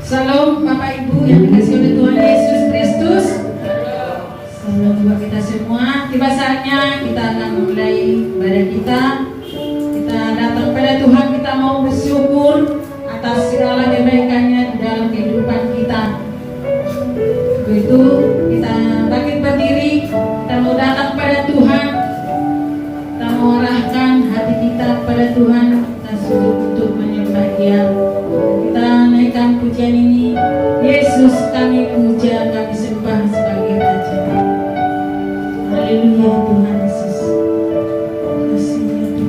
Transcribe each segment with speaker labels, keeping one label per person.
Speaker 1: Salam Bapak Ibu yang dikasihi oleh Tuhan Yesus Kristus. Salam buat kita semua. Tiba saatnya kita akan memulai ibadah kita. Kita datang pada Tuhan, kita mau bersyukur atas segala kebaikannya di dalam kehidupan kita. Begitu kita bangkit berdiri, kita mau datang pada Tuhan, kita mau arahkan hati kita pada Tuhan, kita sujud untuk menyembah Dia. Kita naikkan pujian ini, Yesus kami puja, kami sembah sebagai Raja. Haleluya Tuhan Yesus. Kasih ya Tuhan.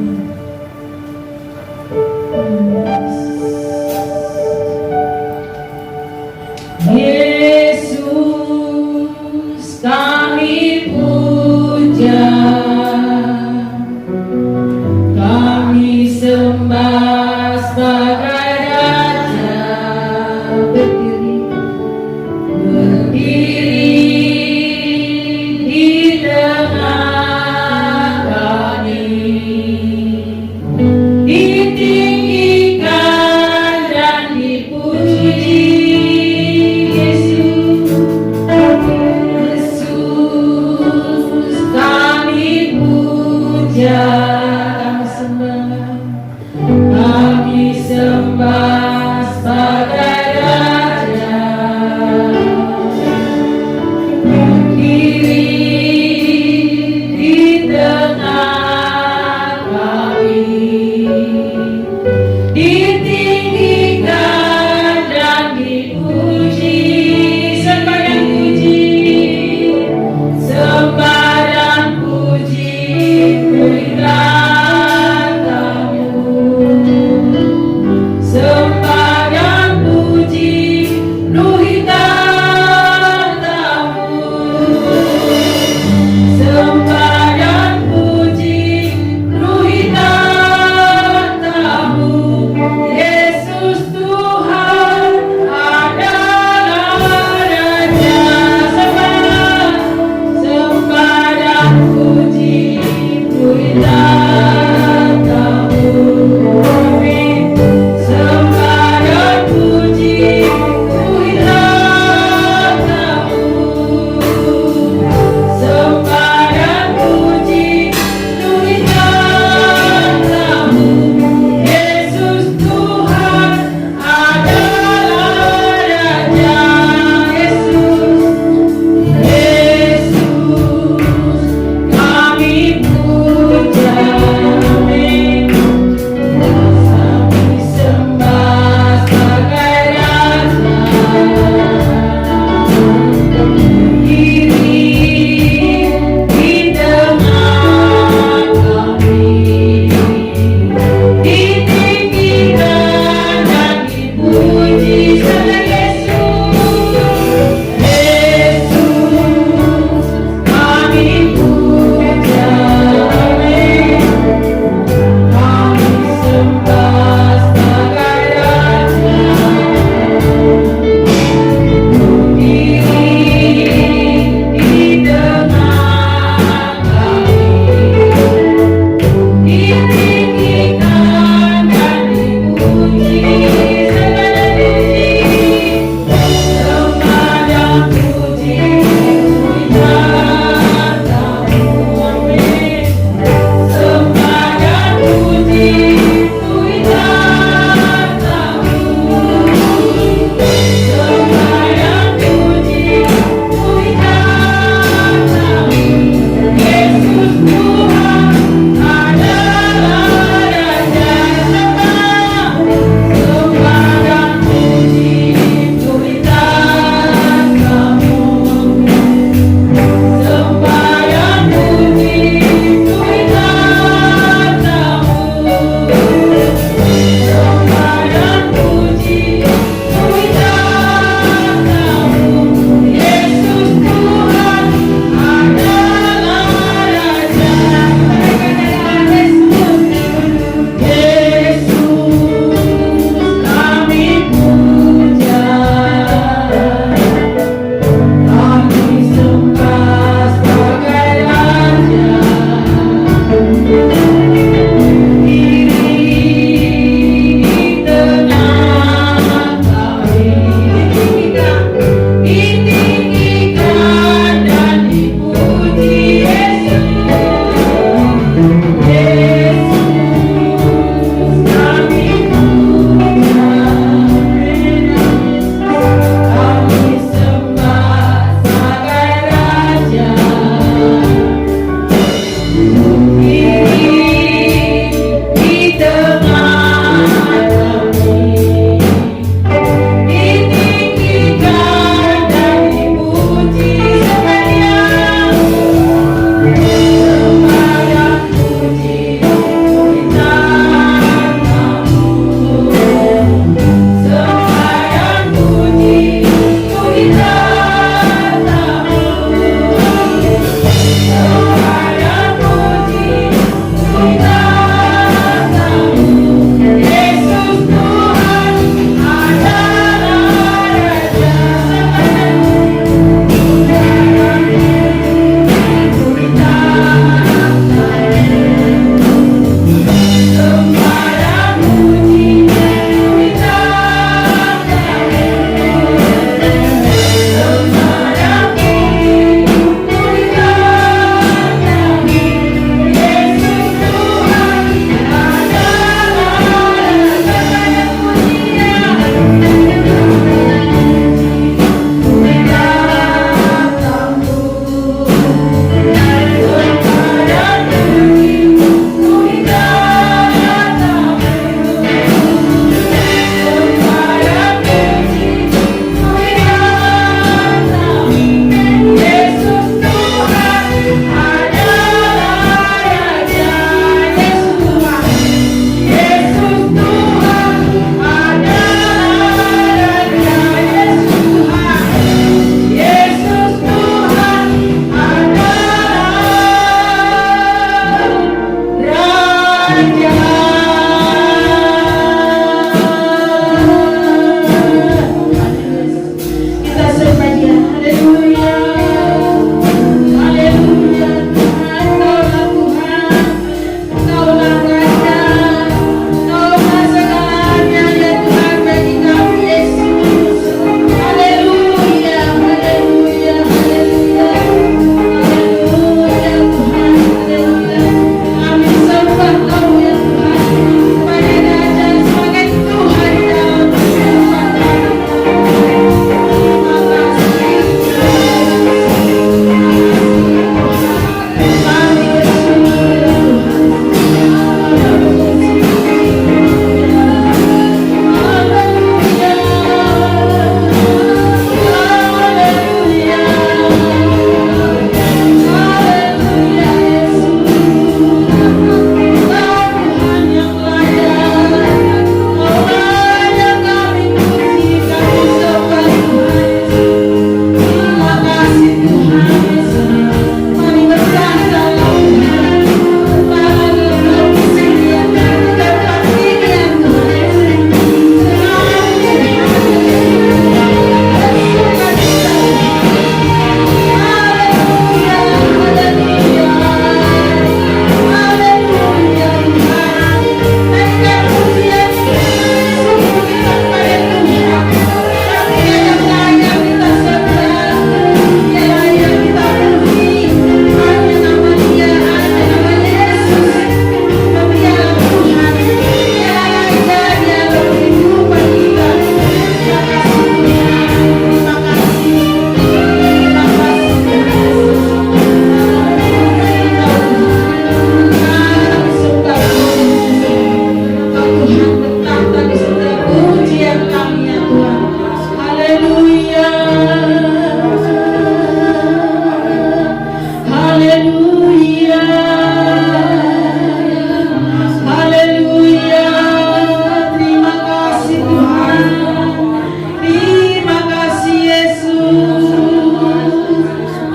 Speaker 1: Terima kasih Yesus.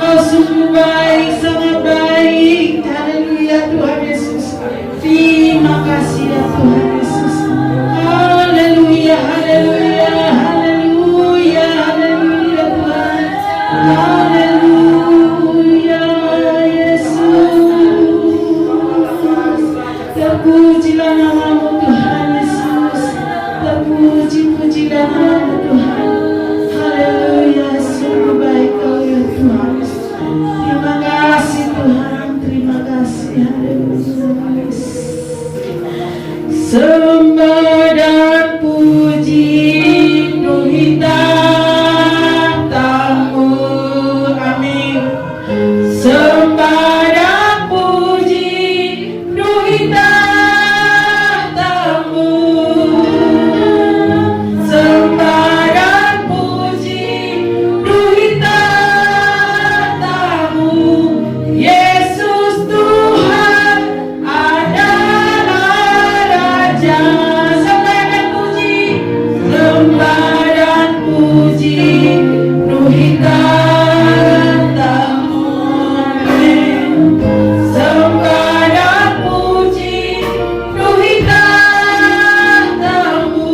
Speaker 1: Kau sungguh baik, sangat baik. Haleluya Tuhan Yesus. Terima kasih ya Tuhan Yesus. Haleluya, haleluya, haleluya, haleluya Tuhan. Haleluya Yesus. Terpujilah namamu Tuhan Yesus. Terpuji-pujilah namamu Tuhan. Haleluya, sungguh baik Kau ya Tuhan. Terima kasih Tuhan, terima kasih. Haleluya. Sembah dan puji penuhi tahta-Mu. Amin. Sembah dan puji penuhi tahta-Mu. Sembah dan puji penuhi tahta-Mu. Yesus Tuhan adalah Raja. Sembah dan puji, sembah dan puji penuhi tahta-Mu. Amin. Sembah dan puji penuhi tahta-Mu.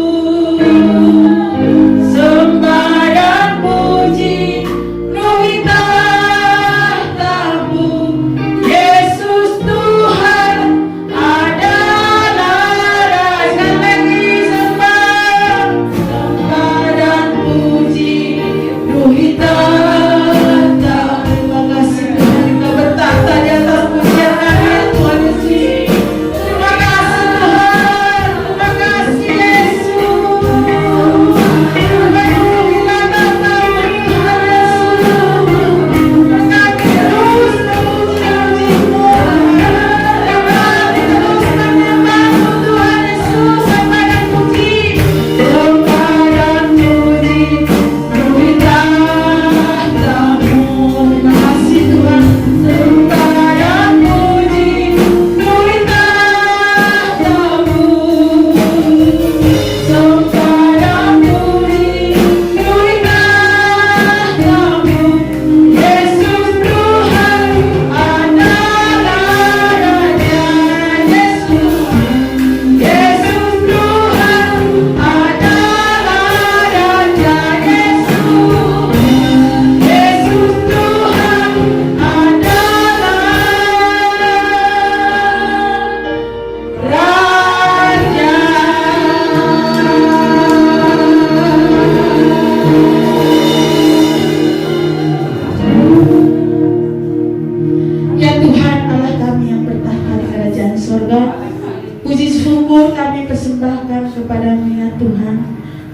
Speaker 1: Sembah dan puji penuhi tahta-Mu. Yesus Tuhan adalah Raja. Lagi sembah, sembah dan puji penuhi tahta. Terima kasih Tuhan, Engkau bertahta di atas pujian kami ya Tuhan Yesus. Terima kasih Tuhan, terima kasih Yesus. Terima kasih Tuhan Yesus. Kami terus memuji-muji-Mu. Kami terus menyembah-Mu Tuhan Yesus. Sembah dan puji, sembah dan puji penuhi tahta-Mu. Terima kasih Tuhan. Sembah dan puji penuhi tahta-Mu. Sembah dan puji penuhi tahta-Mu. Yesus Tuhan adalah Raja. Yesus Tuhan adalah Raja. Yesus Tuhan Ya Tuhan Allah kami yang bertahta di kerajaan surga, puji syukur kami persembahkan kepadamu ya Tuhan,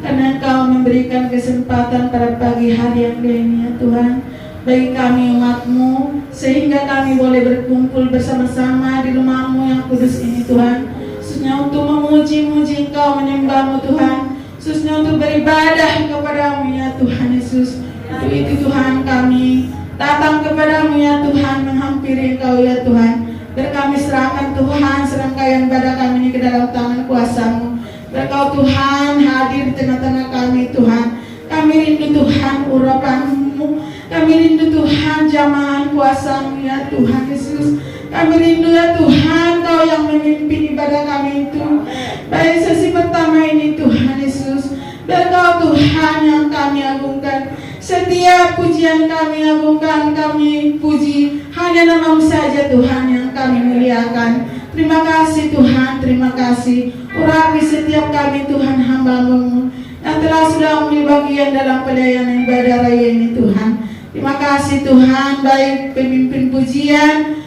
Speaker 1: karena Engkau memberikan kesempatan pada pagi hari yang ini ya Tuhan, bagi kami umat-Mu, sehingga kami boleh berkumpul bersama-sama di rumah-Mu yang kudus ini Tuhan, khususnya untuk memuji-muji Engkau, menyembah-Mu Tuhan, khususnya untuk beribadah kepadamu ya Tuhan Yesus. Untuk itu Tuhan kami datang kepadamu ya Tuhan, menghampiri Engkau ya Tuhan. Biar kami serahkan Tuhan serangkaian ibadah kami ini ke dalam tangan kuasa-Mu. Biar Kau Tuhan hadir di tengah-tengah kami Tuhan. Kami rindu Tuhan urapan-Mu. Kami rindu Tuhan jamahan kuasa-Mu ya Tuhan Yesus. Kami rindu ya Tuhan Kau yang memimpin ibadah kami itu. Baik sesi pertama ini Tuhan Yesus. Biar Kau Tuhan yang kami agungkan. Setiap pujian kami agungkan, kami puji hanya nama-Mu saja Tuhan yang kami muliakan. Terima kasih Tuhan, terima kasih. Urapi setiap kami Tuhan hamba-Mu yang telah sudah menjadi bagian dalam pelayanan ibadah raya ini Tuhan. Terima kasih Tuhan, baik pemimpin pujian,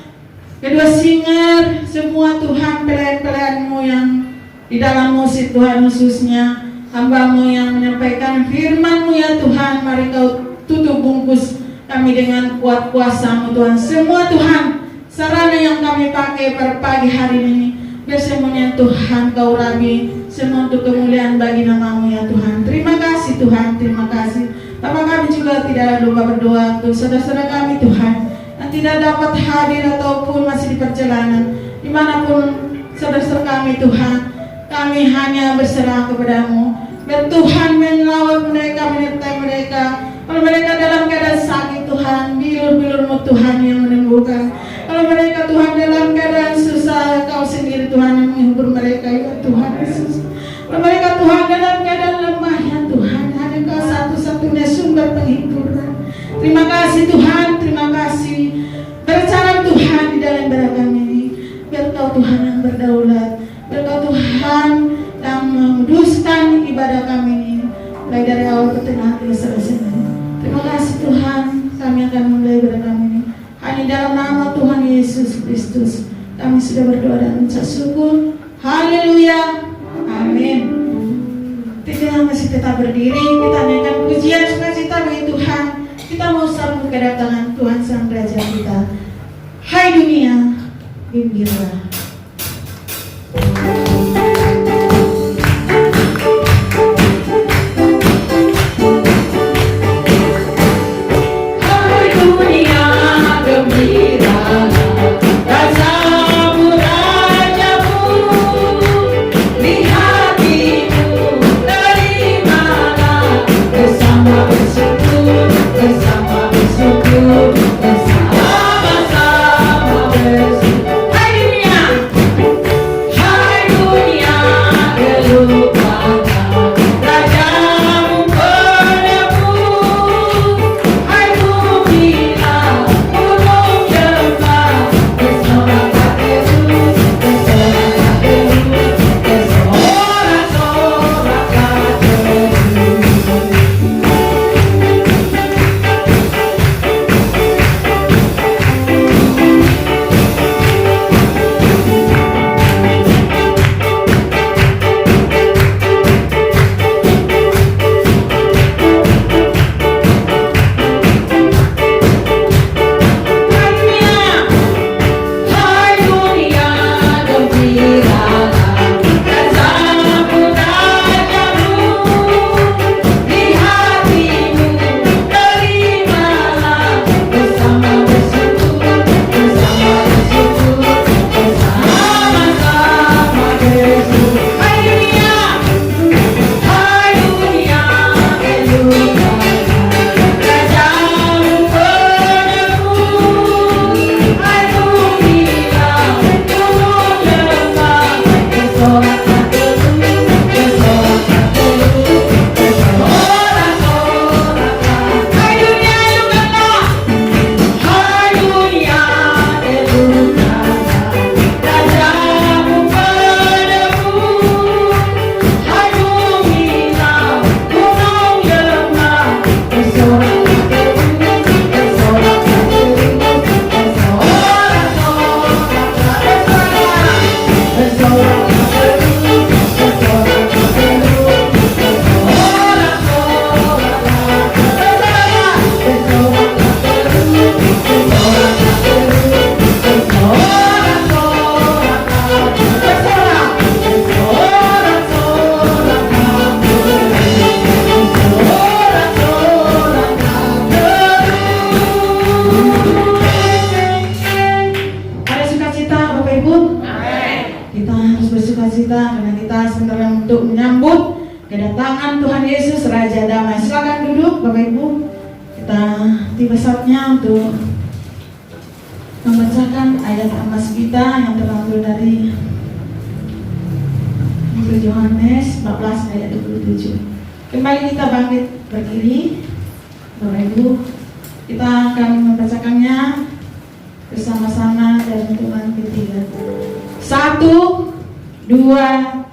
Speaker 1: kedua singer, semua Tuhan pelayan-pelayan-Mu yang di dalam musik Tuhan, khususnya hamba-Mu yang menyampaikan firman-Mu ya Tuhan. Mari Kau tutup bungkus kami dengan kuat kuasa-Mu Tuhan. Semua Tuhan sarana yang kami pakai pada pagi hari ini, biar semuanya Tuhan Kau rabi, semua untuk kemuliaan bagi nama-Mu ya Tuhan. Terima kasih Tuhan, terima kasih. Bapak kami juga tidak lupa berdoa untuk saudara-saudara kami Tuhan yang tidak dapat hadir ataupun masih di perjalanan, dimanapun saudara-saudara kami Tuhan. Kami hanya berserah kepada-Mu. Biar Tuhan menyelawat mereka, menyertai mereka. Kalau mereka dalam keadaan sakit, Tuhan, bilur-bilur-Mu Tuhan yang menyembuhkan. Kalau mereka Tuhan dalam keadaan susah, Kau sendiri Tuhan yang menghibur mereka, ya Tuhan Yesus. Kalau mereka Tuhan dalam keadaan lemah, ya Tuhan, hanya Kau satu-satunya sumber penghiburan. Terima kasih Tuhan, terima kasih. Berjalan Tuhan di dalam ibadah kami ini. Biar Kau Tuhan yang berdaulat, biar Kau Tuhan yang menguduskan ibadah kami ini, mulai dari awal ke tengah hingga selesai. Terima kasih Tuhan, kami akan mulai ibadah kami ini. Hanya dalam nama Tuhan Yesus Kristus kami sudah berdoa dan mengucap syukur. Haleluya, amin. Kita masih tetap berdiri, kita naikkan pujian sukacita bagi Tuhan. Kita mau sambut kedatangan Tuhan Sang Raja kita. Hai dunia, gembira. Kita karena kita sebenarnya untuk menyambut kedatangan Tuhan Yesus Raja Damai. Silakan duduk Bapak Ibu. Kita tiba saatnya untuk membacakan ayat emas kita yang terambil dari Yohanes 14 ayat 27. Kembali kita bangkit berdiri Bapak Ibu. Kita akan membacakannya bersama-sama dari Tuhan ketiga. 1, 2,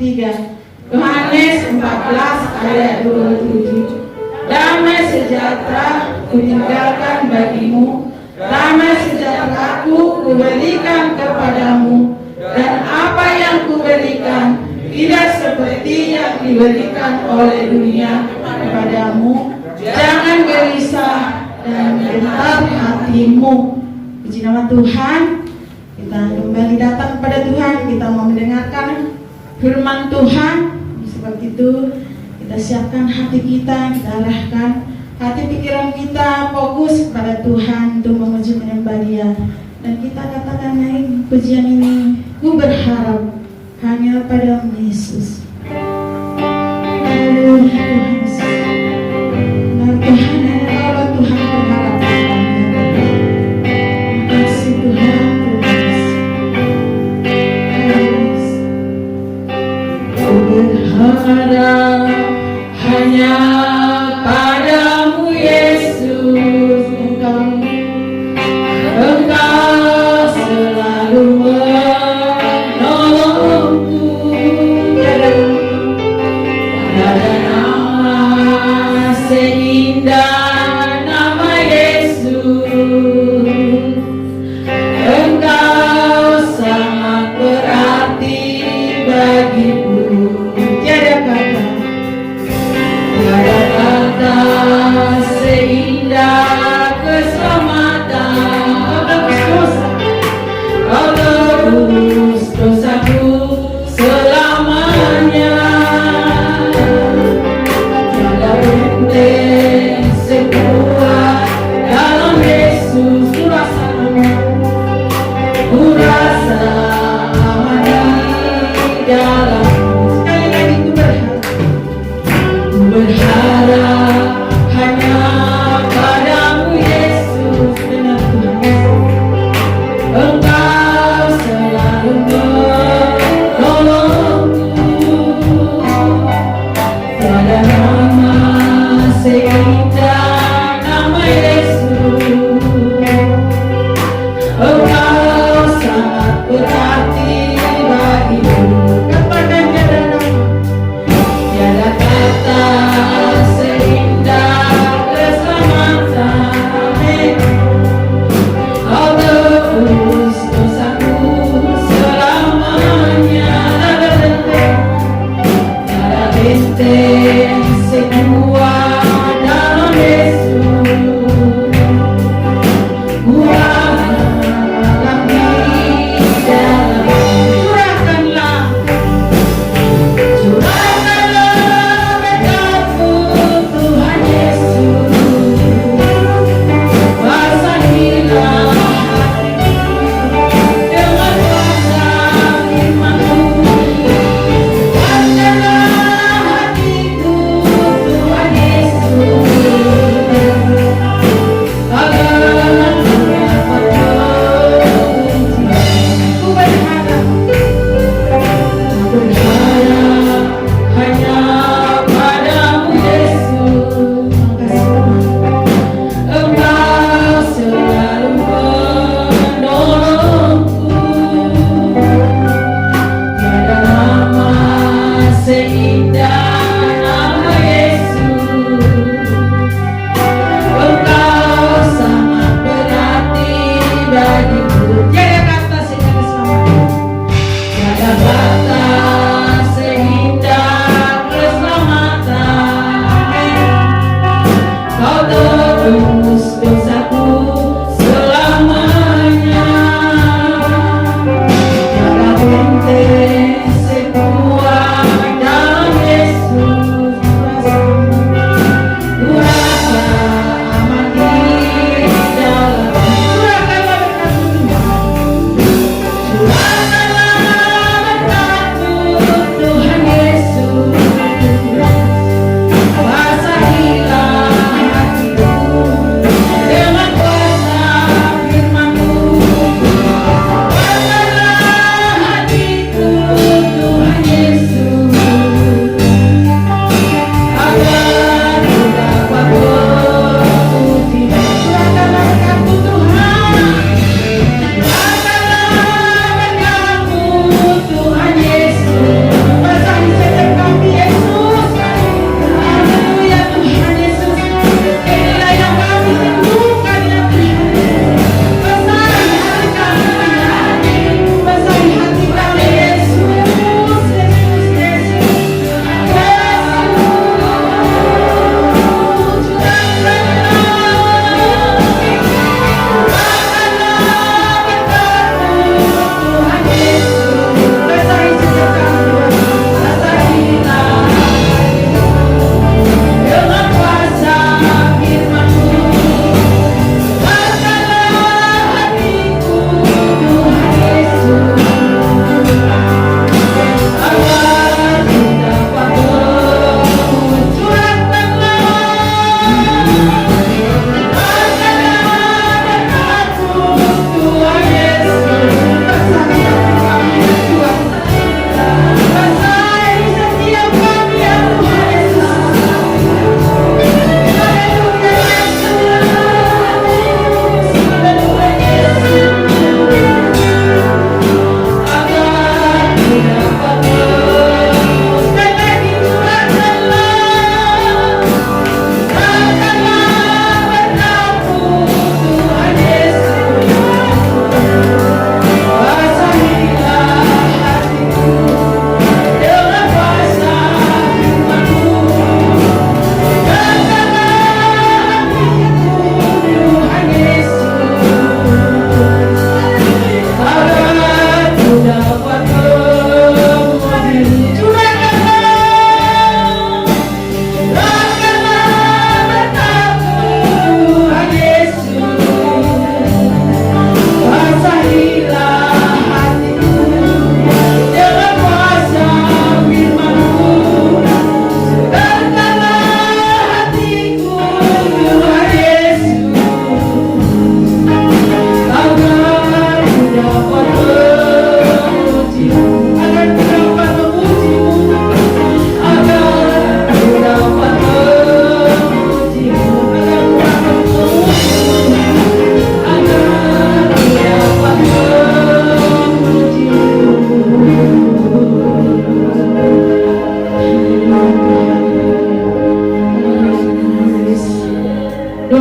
Speaker 1: 3. Yohanes 14 ayat 27. Damai sejahtera kutinggalkan bagimu, damai sejahtera kuberikan kepadamu, dan apa yang kuberikan tidak seperti yang diberikan oleh dunia kepadamu. Jangan gelisah dan gentar hatimu. Puji nama Tuhan. Kita kembali datang kepada Tuhan, kita mau mendengarkan firman Tuhan. Sebab itu kita siapkan hati kita arahkan hati pikiran kita fokus kepada Tuhan untuk memuji menyembah Dia. Dan kita katakan naik pujian ini, ku berharap hanya pada Yesus. Berharap hanya padamu Yesus, Engkau selalu menolongku. Ada nama seindah nama Yesus, Engkau sangat berarti bagiku. Tiada kata seindah keselamatan. Kau tebus dosaku selamanya. Tiada benteng sekuat dalam Yesus. Ku rasa aman di dalam. Berharap hanya padamu Yesus, benar Tuhan. Engkau selalu menolongku. Tiada nama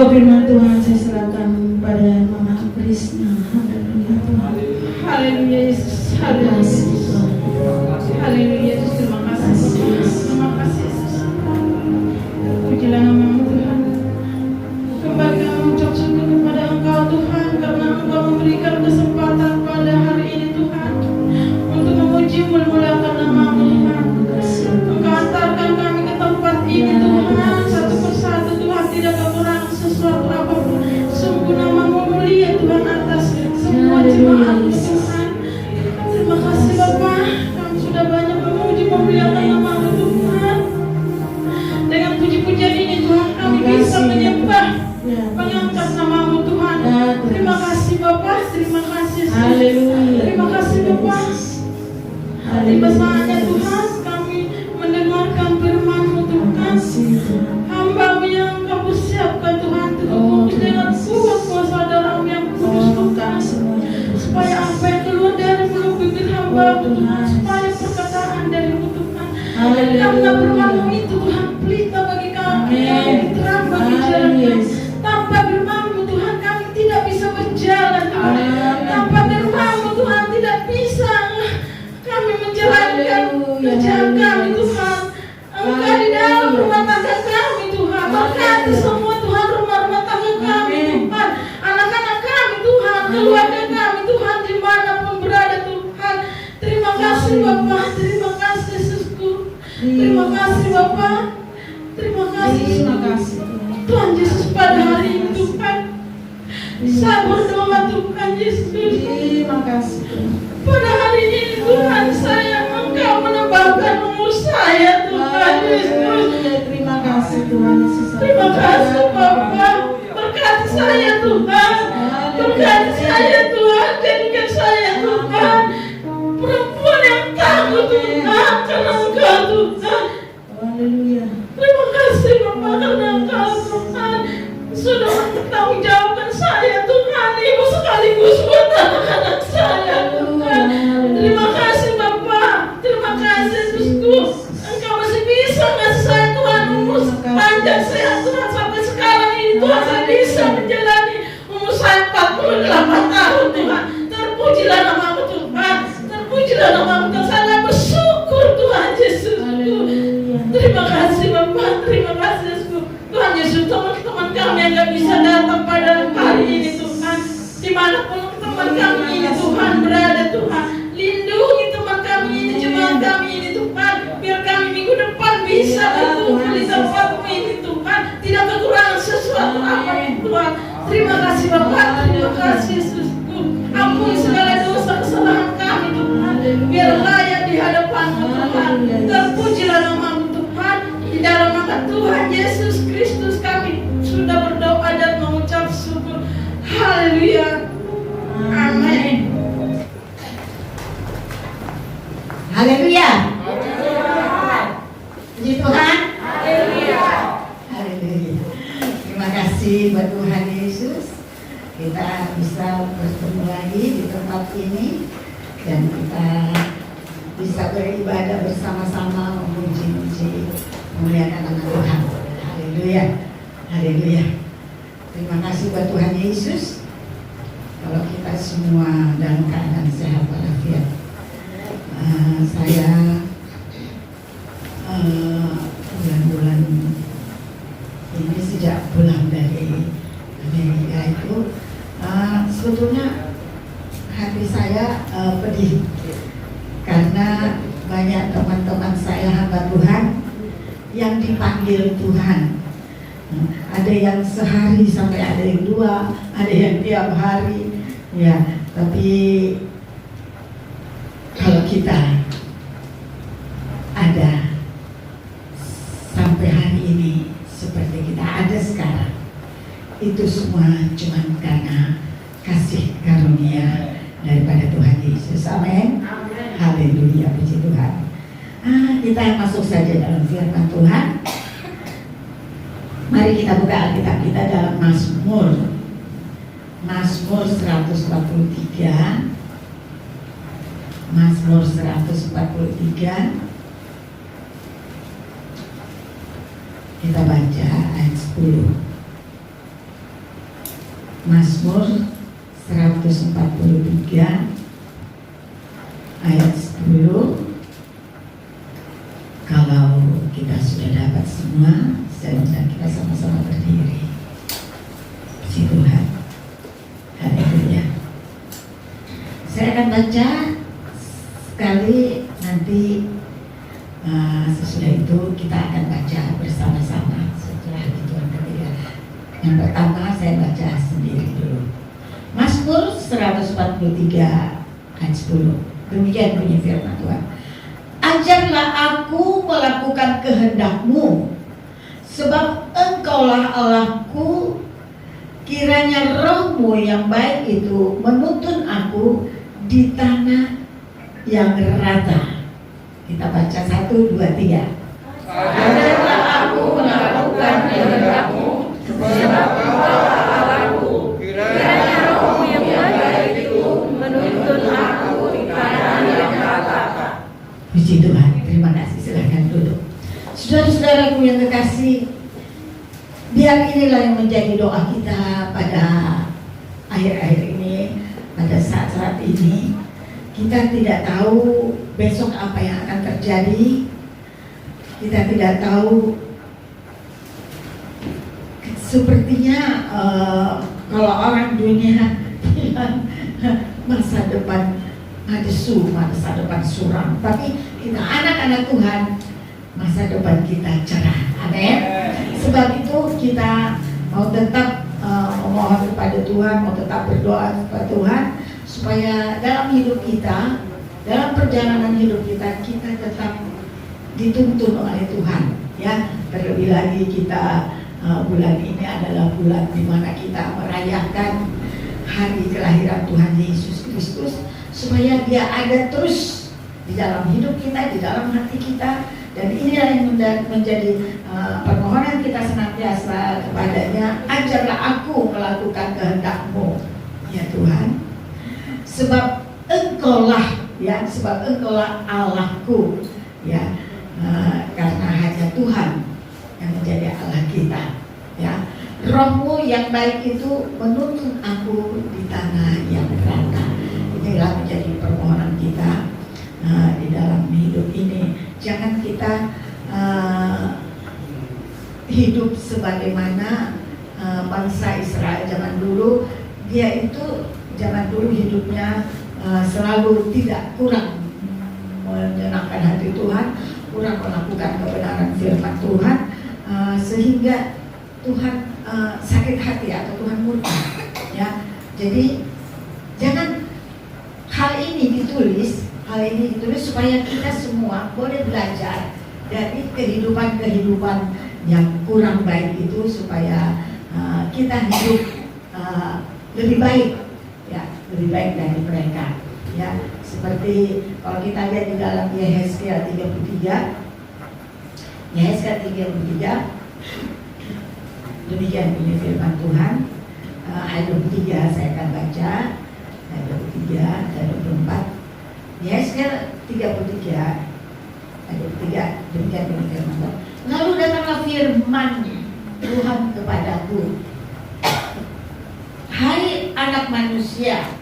Speaker 1: Oh firman Tuhan saya serahkan pada Mama Krisna. Haleluya Tuhan.
Speaker 2: Haleluya Yesus.
Speaker 1: Terima kasih Tuhan.
Speaker 2: Haleluya Yesus. Terima kasih. Terima kasih Yesus. Pujilah nama-Mu Tuhan. Kembali kami mengucap syukur kepada Engkau Tuhan, karena Engkau memberikan kesempatan pada hari ini Tuhan untuk memuji memuliakan nama-Mu Tuhan. Engkau antarkan kami ke tempat ini Tuhan, satu persatu Tuhan, tidak kekurangan sesuatu apapun. Sungguh nama-Mu mulia Tuhan atas semua jemaat Tuhan. Terima kasih Bapa, kami sudah banyak memuji memuliakan nama-Mu Tuhan. Dengan puji-pujian ini Tuhan kami bisa menyembah, mengangkat nama-Mu Tuhan. Terima kasih Bapa, terima kasih Yesus. Terima kasih Bapa. Tiba saatnya Tuhan kami mendengarkan firman-Mu Tuhan. Hamba-Mu yang Kau siapkan Tuhan, tubuh dengan kuat kuasa darah-Mu yang kudus Tuhan, supaya apa yang keluar dari mulut bibir hamba Tuhan, supaya perkataan dari-Mu Tuhan, karena firman-Mu itu Tuhan pelita bagi kami, terang bagi jalan kami. Tanpa firman-Mu Tuhan kami tidak bisa berjalan Tuhan. Tanpa firman-Mu Tuhan tidak bisa kami menjalankan kerjaan kami Tuhan. Engkau di dalam rumah tangga kami Tuhan, berkati semua Tuhan rumah-rumah tangga kami Tuhan, anak-anak kami Tuhan, keluarga kami Tuhan, dimanapun berada Tuhan. Terima kasih Bapa, terima kasih Yesusku, terima kasih Bapa, terima kasih Tuhan Yesus pada hari ini Tuhan. Saya berdoa Tuhan Yesus, terima kasih pada hari ini Tuhan, saya Engkau menambahkan umur saya Tuhan Yesus.
Speaker 1: Terima kasih Tuhan Yesus.
Speaker 2: Terima kasih Bapa, berkati saya Tuhan, berkati saya Tuhan, jadikan saya Tuhan perempuan yang takut Tuhan, karena Engkau Tuhan.
Speaker 1: Haleluya.
Speaker 2: Terima kasih Bapa, karena Engkau Tuhan sudah bertanggung jawabkan saya Tuhan, Ibu sekaligus buat anak-anak saya Tuhan. Terima kasih Bapa, terima kasih Yesusku. Engkau masih bisa ngasih saya Tuhan umur panjang sehat Tuhan sampai sekarang ini Tuhan, saya bisa menjalani umur saya 48 tahun Tuhan. Terpujilah nama-Mu Tuhan, terpujilah nama-Mu Tuhan. Saya bersyukur Tuhan Yesusku. Terima kasih Bapa, terima kasih Yesusku. Tuhan Yesus, teman-teman kami yang gak bisa datang pada hari ini Tuhan, dimanapun teman kami ini Tuhan berada Tuhan, lindungi teman kami ini, jemaat kami ini Tuhan, biar kami minggu depan bisa berkumpul di tempat-Mu ini Tuhan, tidak kekurangan sesuatu apapun Tuhan. Terima kasih Bapak, terima kasih Yesusku. Ampuni segala dosa kesalahan kami Tuhan, biar layak di hadapan-Mu Tuhan. Terpujilah nama-Mu Tuhan. Di dalam nama Tuhan Yesus Kristus kami sudah berdoa dan mengucap syukur. Haleluya. Amin.
Speaker 3: Haleluya. Puji Tuhan.
Speaker 2: Haleluya.
Speaker 3: Haleluya. Terima kasih buat Tuhan Yesus. Kita bisa bertemu lagi di tempat ini dan kita bisa beribadah bersama-sama, memuji-muji, memuliakan nama Tuhan. Haleluya. Haleluya. Terima kasih buat Tuhan Yesus. Kalau kita semua dalam keadaan sehat walafiat. Saya bulan-bulan ini sejak pulang dari Amerika itu sebetulnya hati saya pedih karena banyak teman-teman saya hamba Tuhan yang dipanggil Tuhan. Ada yang sehari sampai ada yang 2, ada yang tiap hari. Ya, tapi kalau kita ada sampai hari ini seperti kita ada sekarang, itu semua cuma karena kasih karunia daripada Tuhan Yesus. Amin. Haleluya, puji Tuhan. Kita masuk saja dalam firman Tuhan. Mari kita buka Alkitab kita dalam Mazmur 143. Mazmur 143. Kita baca ayat 10. Mazmur 143 ayat 10. Kalau kita sudah dapat semua, saya undang kita sama-sama berdiri. Puji Tuhan. Haleluya. Saya akan baca sekali, nanti sesudah itu kita akan baca bersama-sama. Setelah itu yang ketiga. Yang pertama saya baca sendiri dulu. Mazmur 143 ayat 10. Demikian bunyi firman Tuhan. Ajarlah aku melakukan kehendak-Mu, sebab Engkaulah Allahku. Kiranya Roh-Mu yang baik itu menuntun aku di tanah yang rata. Kita baca 1, 2, 3.
Speaker 2: Ajarlah aku melakukan kehendak-Mu, sebab Engkaulah Allahku. Kiranya Roh-Mu yang baik itu menuntun aku di tanah yang rata.
Speaker 3: Puji Tuhan, terima kasih. Silakan duduk. Saudara-saudaraku yang kekasih, biar inilah yang menjadi doa kita pada akhir-akhir ini, pada saat-saat ini. Kita tidak tahu besok apa yang akan terjadi. Kita tidak tahu. Sepertinya kalau orang dunia bilang masa depan adesu, masa depan suram. Tapi kita anak-anak Tuhan, masa depan kita cerah. Amin. Sebab itu kita mau tetap memohon kepada Tuhan, mau tetap berdoa kepada Tuhan, supaya dalam hidup kita, dalam perjalanan hidup kita, kita tetap dituntun oleh Tuhan. Ya, terlebih lagi kita bulan ini adalah bulan di mana kita merayakan hari kelahiran Tuhan Yesus Kristus, supaya Dia ada terus di dalam hidup kita, di dalam hati kita. Dan inilah yang menjadi permohonan kita senantiasa kepadanya. Ajarlah aku melakukan kehendak-Mu, ya Tuhan, sebab Engkaulah, ya, sebab Engkaulah Allahku, ya, karena hanya Tuhan yang menjadi Allah kita, ya. Roh-Mu yang baik itu menuntun aku di tanah yang rata. Inilah menjadi permohonan kita di dalam hidup ini. Jangan kita hidup sebagaimana bangsa Israel zaman dulu. Dia itu zaman dulu hidupnya selalu tidak kurang menyenangkan hati Tuhan, kurang melakukan kebenaran firman Tuhan, sehingga Tuhan sakit hati atau Tuhan murka. Ya, jadi jangan hal ini ditulis supaya kita semua boleh belajar dari kehidupan yang kurang baik itu, supaya kita hidup lebih baik, ya, lebih baik dari mereka. Ya, seperti kalau kita lihat di dalam Yehezkiel 33, demikian bunyi firman Tuhan. Ayat 23 saya akan baca, ayat 23 dan 24. Yehezkiel 33 ayat 3, demikian bunyi firman Tuhan. Lalu datanglah firman Tuhan kepadaku, hai anak manusia,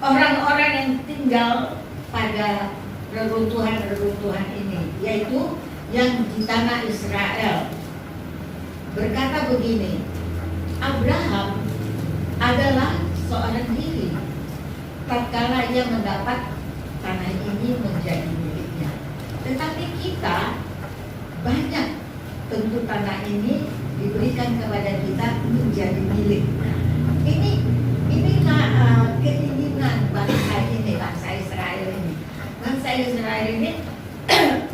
Speaker 3: orang-orang yang tinggal pada reruntuhan ini, yaitu yang di tanah Israel, berkata begini, Abraham adalah seorang diri tatkala ia mendapat tanah ini menjadi miliknya. Tetapi kita banyak, tentu tanah ini diberikan kepada kita menjadi milik. Inilah keinginan bangsa ini, bangsa Israel ini. Bangsa Israel ini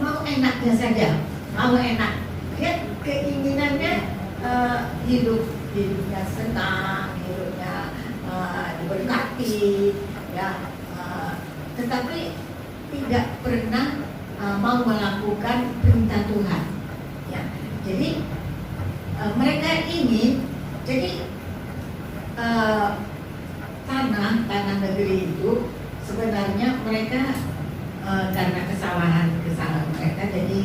Speaker 3: mau enaknya saja, mau enak. Dia keinginannya hidupnya senang, hidupnya diberkati, ya. Tetapi tidak pernah mau melakukan perintah Tuhan, ya. Jadi mereka ini, jadi tanah negeri itu sebenarnya mereka karena kesalahan mereka, jadi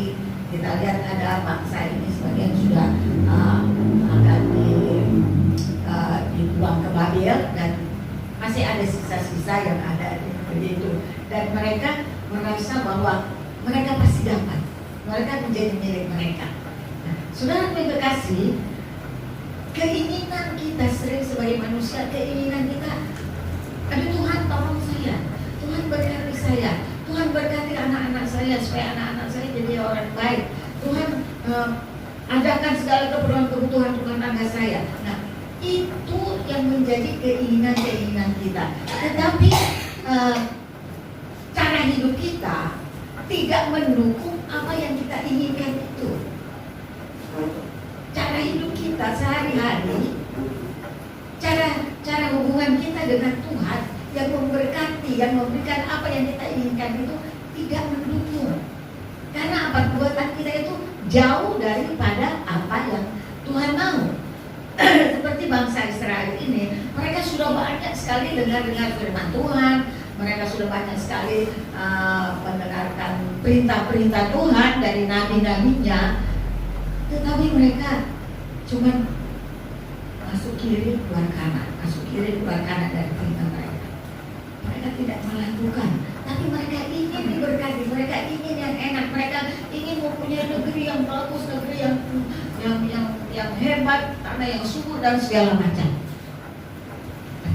Speaker 3: kita lihat ada bangsa ini sebagian sudah akan dibuang ke dan mereka merasa bahwa mereka pasti dapat, mereka menjadi milik mereka. Nah, saudara yang kekasih, keinginan kita sering sebagai manusia, keinginan kita, aduh Tuhan tolong saya, Tuhan berkati saya, Tuhan berkati anak-anak saya supaya anak-anak saya jadi orang baik, Tuhan adakan segala kebutuhan rumah tangga saya. Nah, itu yang menjadi keinginan-keinginan kita. Tetapi cara hidup kita tidak mendukung apa yang kita inginkan itu. Cara hidup kita sehari-hari, cara hubungan kita dengan Tuhan yang memberkati, yang memberikan apa yang kita inginkan itu tidak mendukung. Karena apa? Perbuatan kita itu jauh daripada apa yang Tuhan mau. Seperti bangsa Israel ini, mereka sudah banyak sekali dengar firman Tuhan, mereka sudah banyak sekali mendengarkan perintah-perintah Tuhan dari nabi-nabinya, tetapi mereka cuma masuk kiri keluar kanan, masuk kiri keluar kanan dari perintah mereka. Mereka tidak melakukan, tapi mereka ingin diberkati, mereka ingin yang enak, mereka ingin mempunyai negeri yang bagus, negeri yang hebat, tanah yang subur dan segala macam.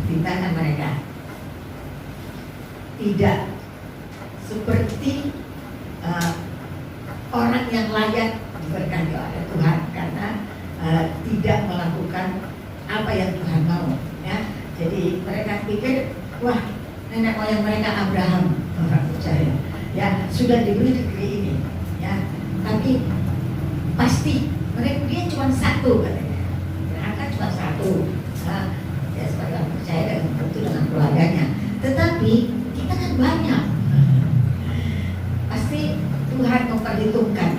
Speaker 3: Tindakan mereka tidak seperti orang yang layak diberkati oleh Tuhan karena tidak melakukan apa yang Tuhan mau. Ya, jadi mereka pikir, wah, nenek moyang mereka Abraham, orang percaya, ya sudah diberi negeri ini, ya, tapi pasti dia cuma satu katanya, berangkat cuma satu, nah, ya sebagai orang percaya dan tentu dengan keluarganya. Tetapi kita kan banyak, pasti Tuhan memperhitungkan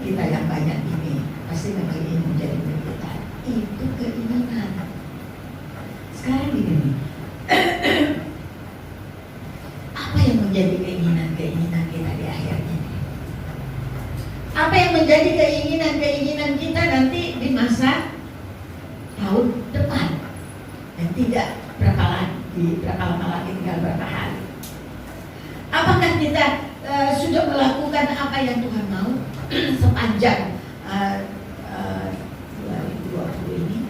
Speaker 3: kita yang banyak ini, pasti negeri ini menjadi milik kita. Itu keinginan. Sekarang begini, apa yang menjadi keinginan-keinginan kita di akhir ini? Apa yang menjadi keinginan-keinginan kita nanti di masa tahun depan? Dan tidak berapa lama lagi, tinggal berapa hari. Apakah kita sudah melakukan apa yang Tuhan mau sepanjang 2020 ini?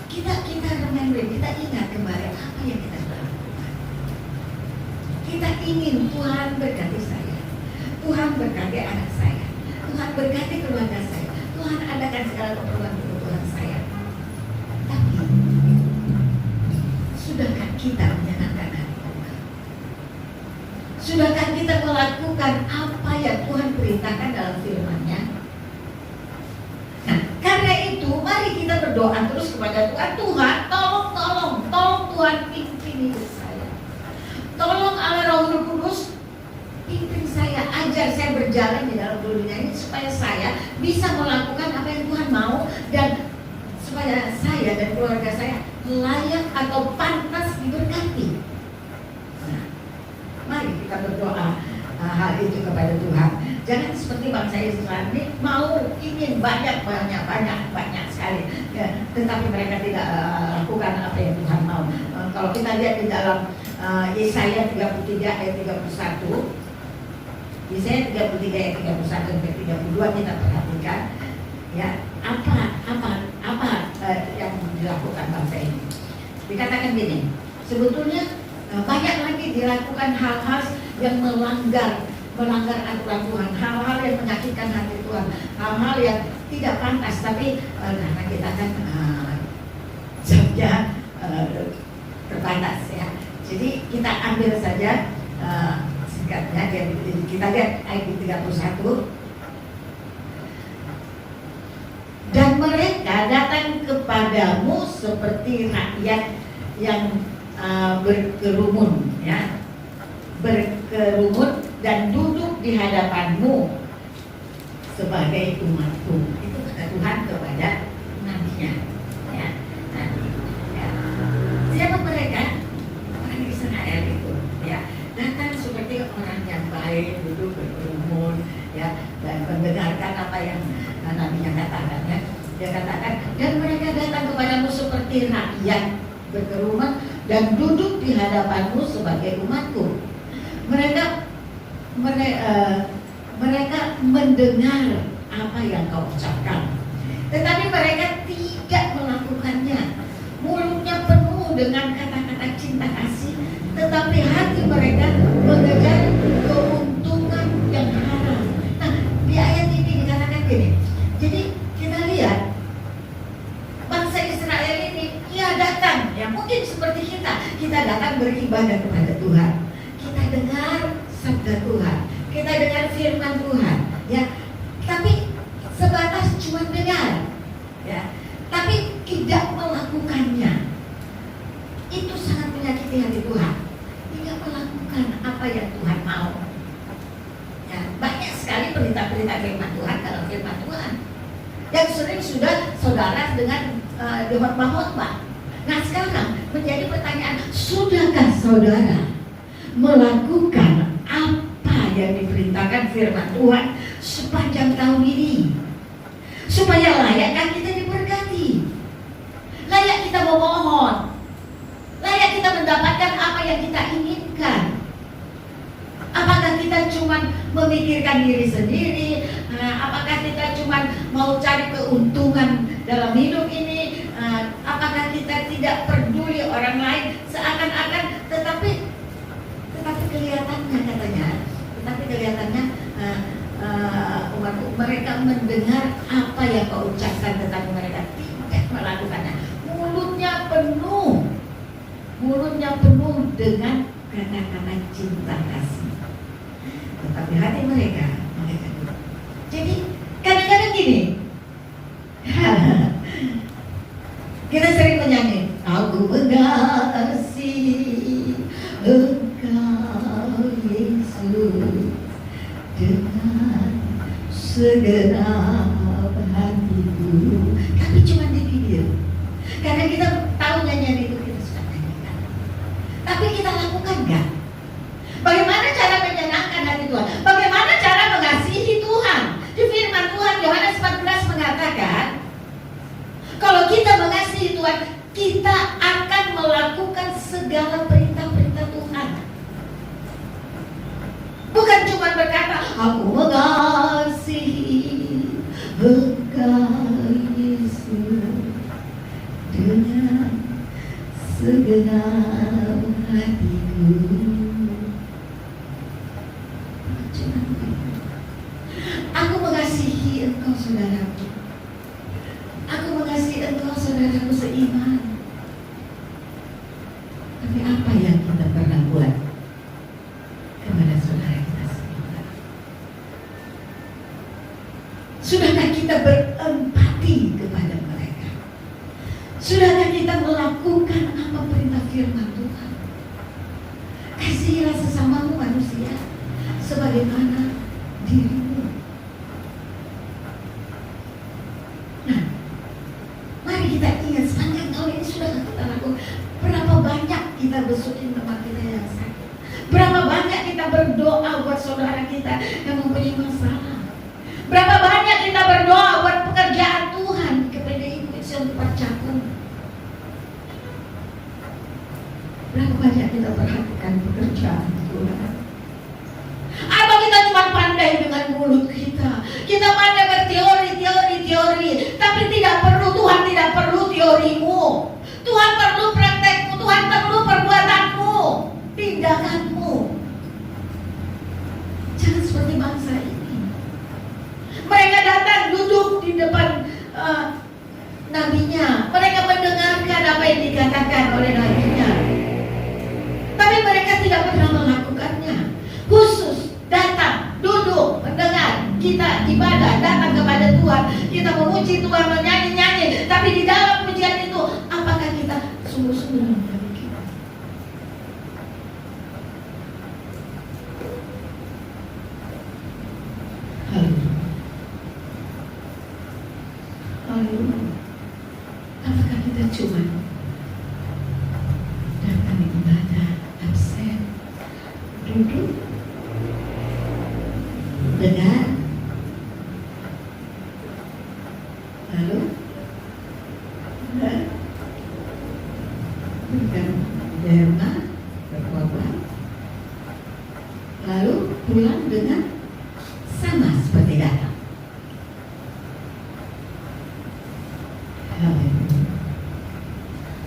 Speaker 3: Kita remember, kita ingat kembali apa yang kita sudah lakukan. Kita ingin Tuhan berkati saya, Tuhan berkati anak saya, Tuhan berkati keluarga saya, Tuhan adakan segala keperluan saya. Tapi sudahkah kita menyenangkan hati Tuhan? Sudahkah kita melakukan apa yang Tuhan perintahkan dalam firman-Nya? Nah, karena itu mari kita berdoa terus kepada Tuhan. Tuhan, tolong Tuhan pimpin hidup saya. Tolong Allah Roh Kudus pimpin saya, ajar saya berjalan di dalam dunia ini supaya saya bisa melakukan apa yang Tuhan mau dan supaya saya dan keluarga saya layak atau pantas diberkati. Nah, mari kita berdoa hal itu kepada Tuhan. Jangan seperti bangsa Israel ini ingin banyak sekali, ya, tetapi mereka tidak lakukan apa yang Tuhan mau. Kalau kita lihat di dalam Yesaya 33 ayat 31, Yesaya 33 ayat 31 sampai 32 kita perhatikan, ya, apa yang dilakukan bangsa ini. Dikatakan gini, sebetulnya banyak lagi dilakukan hal-hal yang melanggar aturan Tuhan, hal-hal yang menyakitkan hati Tuhan, hal-hal yang tidak pantas. Tapi karena kita kan jamnya terbatas, ya, jadi kita ambil saja singkatnya. Kita lihat ayat 31. Dan mereka datang kepadamu seperti rakyat yang berkerumun, ya, berkerumun dan duduk di hadapanmu sebagai umatku. Itu kata Tuhan kepada nabinya, ya. Nabi, ya. Siapa mereka? Orang Israel itu, ya, datang seperti orang yang baik, duduk berkerumun, ya, dan mendengarkan apa yang nabinya katakan, ya. Dia katakan, dan mereka datang kepadamu seperti rakyat berkerumun dan duduk di hadapanmu sebagai umatku. Mereka mendengar apa yang kau ucapkan, tetapi mereka tidak melakukannya. Mulutnya penuh dengan kata-kata cinta kasih, tetapi hati mereka mengejar keuntungan yang haram. Nah, di ayat ini dikatakan gini. Jadi kita lihat bangsa Israel ini, ia datang, ya mungkin seperti kita datang beribadah kepada Tuhan. Kita dengar sabda Tuhan, kita dengar firman Tuhan, ya. Tapi sebatas cuma dengar, ya. Tapi tidak melakukannya. Itu sangat menyakiti hati Tuhan. Tidak melakukan apa yang Tuhan mau. Ya, banyak sekali berita-berita firman Tuhan dalam firman Tuhan yang sering sudah saudara dengan khotbah. Nah, sekarang menjadi pertanyaan, sudahkah saudara melakukan apa yang diperintahkan firman Tuhan sepanjang tahun ini, supaya layakkah kita diberkati, layak kita memohon, layak kita mendapatkan apa yang kita inginkan? Apakah kita cuma memikirkan diri sendiri? Apakah kita cuma mau cari keuntungan dalam hidup ini? Apakah kita tidak peduli orang lain seakan-akan? Tetapi kelihatannya katanya, mereka mendengar apa yang kau ucapkan, tetapi mereka tidak melakukannya. Mulutnya penuh dengan kata-kata cinta kasih, tetapi hati mereka mengatakan. Jadi kadang-kadang gini, kita sering menyanyi, aku mengasihi Engkau Yesus dengan segenap hatiku, tapi cuma di bibir. Karena kita tahu nyanyian itu, kita suka nyanyikan, tapi kita lakukan nggak? Bagaimana cara menyenangkan hati Tuhan? Bagaimana cara mengasihi Tuhan? Di firman Tuhan Yohanes 14 mengatakan, kalau kita mengasihi Tuhan, kita akan melakukan segala perintah-perintah Tuhan. Bukan cuma berkata, aku mengasihi Engkau Yesus dengan segenap hatiku. Aku mengasihi engkau saudaraku. Aku mengasihi engkau saudaraku seiman. Tapi apa yang kita pernah buat kepada saudara kita seiman? Sudahkah kita berempati kepada mereka? Sudahkah kita melakukan apa perintah firman Tuhan? Kasihilah sesamamu manusia sebagaimana dirimu. Nah, mari kita ingat sepanjang tahun ini sudah kita lakukan. Berapa banyak kita besukin teman kita yang sakit? Berapa banyak kita berdoa buat saudara kita yang mempunyai masalah? Berapa banyak kita berdoa buat pekerjaan Tuhan kepada ibu yang tercakung? Berapa banyak kita perhatikan pekerjaan Tuhan? Atau kita cuma pandai dengan mulut kita? Kita pandai berteori, tapi tidak perlu. Tuhan tidak perlu teorimu. Tuhan perlu praktekmu. Tuhan perlu perbuatanmu, tindakanmu. Jangan seperti bangsa ini. Mereka datang duduk di depan nabinya. Mereka mendengarkan apa yang dikatakan oleh nabinya, tapi mereka tidak pernah melakukannya. Khusus datang, duduk, mendengar, kita ibadah, datang kepada Tuhan, kita memuji Tuhan, menyanyi-nyanyi, tapi di dalam pujian itu, apakah kita sungguh-sungguh melakukan kita? Haleluya. Apakah kita cuma datang ibadah, absen, duduk, dengar, lalu bukan derma, berkorban, lalu pulang dengan sama seperti datang.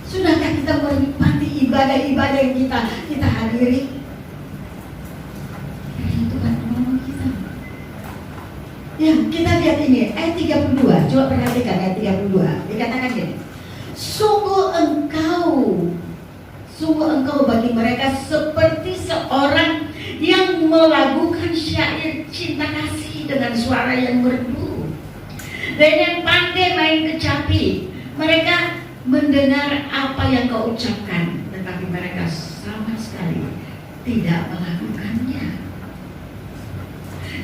Speaker 3: Sudahkah kita menikmati ibadah-ibadah yang kita hadiri? Tuhan menolong kita. Ya, kita lihat ini ayat 32. Coba perhatikan ayat 32. Dikatakan gini. Sungguh engkau bagi mereka seperti seorang yang melakukan syair cinta kasih dengan suara yang merdu dan yang pandai main kecapi. Mereka mendengar apa yang kau ucapkan, tetapi mereka sama sekali tidak melakukannya.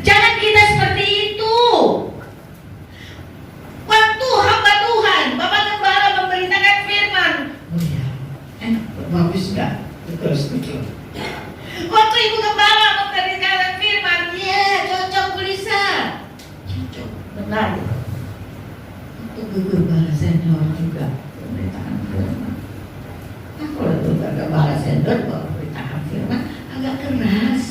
Speaker 3: Jangan kita seperti itu. Waktu hamba Tuhan, Bapak Gembala memberitakan firman, oh ya, enak, bagus enggak? Betul, setuju. Waktu Ibu Gembala memberitakan firman, ya cocok Lisa, cocok, benar. Waktu Ibu Gembala senior juga memberitakan firman. Nah, kalau itu Gembala senior memberitakan firman agak keras.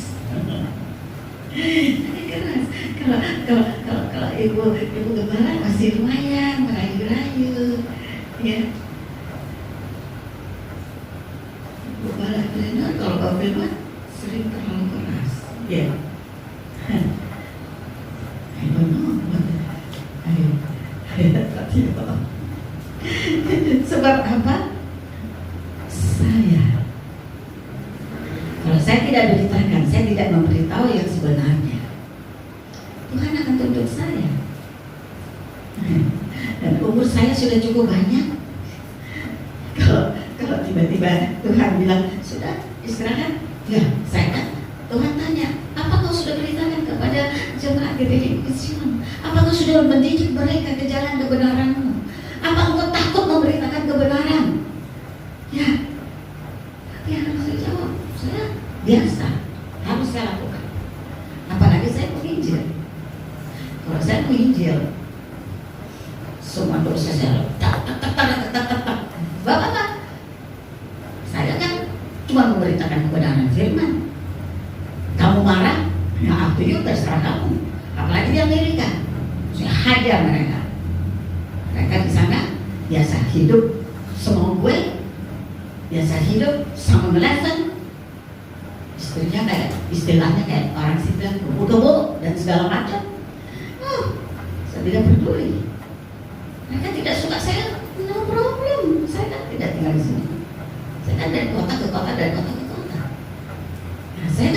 Speaker 3: Kalau ibu Gembala masih lumayan merayu-rayu, ya. Ibu Gembala Firman, kalau Bapak Firman sering terlalu keras, ya. I don't know. Sebab apa? Kalau saya tidak beritakan, saya tidak memberitahu yang sebenarnya, Tuhan akan tuntut saya. Dan umur saya sudah cukup banyak. Kalau tiba-tiba Tuhan bilang sudah istirahat, ya saya kan Tuhan tanya, apa kau sudah beritakan kepada jemaat GBI Sion? Apa kau sudah mendidik mereka ke jalan kebenaranmu? Apa engkau takut memberitakan kebenaran? Ya, tapi harus saya jawab, saya biasa harus saya lakukan. Apalagi saya menginjil. Kalau saya menginjil, semua dosa saya Bapak, saya kan cuma memberitakan kebenaran firman. Kamu marah, ya up to you, terserah kamu. Apalagi di Amerika, saya hajar mereka. Mereka di sana biasa hidup semau gue, biasa hidup sama meleset. Istrinya kayak, istilahnya kayak orang sipil, kebo-kebo dan segala macam. Saya tidak peduli. Mereka tidak suka saya, no problem. Saya kan tidak tinggal di sini. Saya kan dari kota ke kota, dari kota ke kota. Nah, saya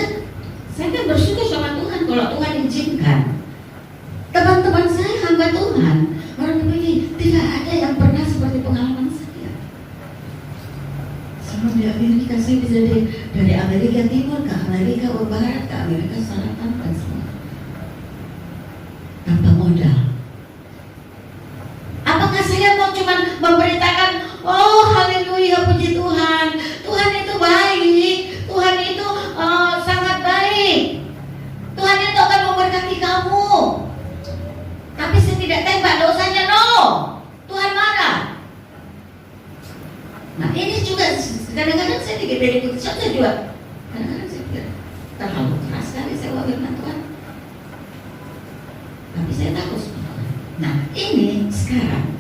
Speaker 3: kan bersyukur sama Tuhan kalau Tuhan izinkan. Teman-teman saya hamba Tuhan, orang begini, tidak ada yang pernah seperti pengalaman saya. Sama di Amerika, saya bisa dari Amerika Timur ke Amerika Barat, ke Amerika Selatan dan semua. Tanpa modal. Apakah saya mau cuma memberitakan, oh haleluya puji Tuhan, Tuhan itu baik, Tuhan itu sangat baik, Tuhan itu akan memberkati kamu. Tapi saya tidak tembak dosanya, no. Tuhan marah. Nah ini juga kadang-kadang saya dari putusan saya juga kadang-kadang saya pikir terlalu keras sekali saya firman Tuhan. Tapi saya takut. Nah ini sekarang,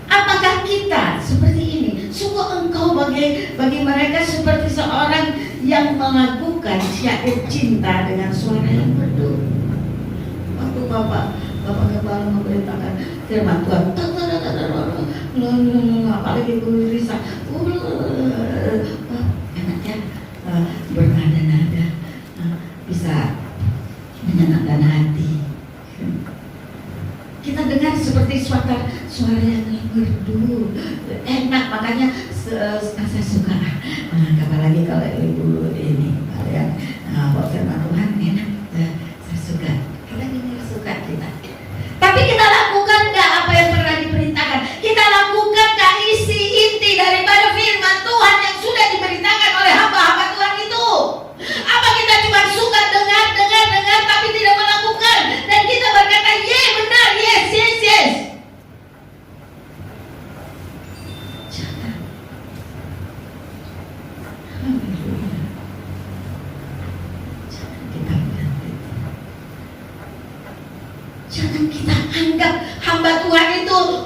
Speaker 3: apakah kita seperti ini? Sungguh engkau bagi mereka seperti seorang yang melakukan syair cinta dengan suara yang merdu. Waktu Bapak Gembala memberitakan firman Tuhan, apalagi Bu Risa, enaknya bernada-nada, bisa menyenangkan hati. Kita dengar seperti suara yang merdu, enak, makanya saya suka. Apalagi kalau ibu ini, kalian firman Tuhan enak, saya suka. Kita dengar suka kita. Tapi kita lakukan nggak apa yang pernah diperintahkan? Kita lakukan nggak isi inti daripada firman Tuhan yang sudah diberitakan oleh hamba-hamba Tuhan itu? Apa kita cuma suka dengar, tapi tidak melakukan? Dan kita berkata, ye benar, yes. Jangan.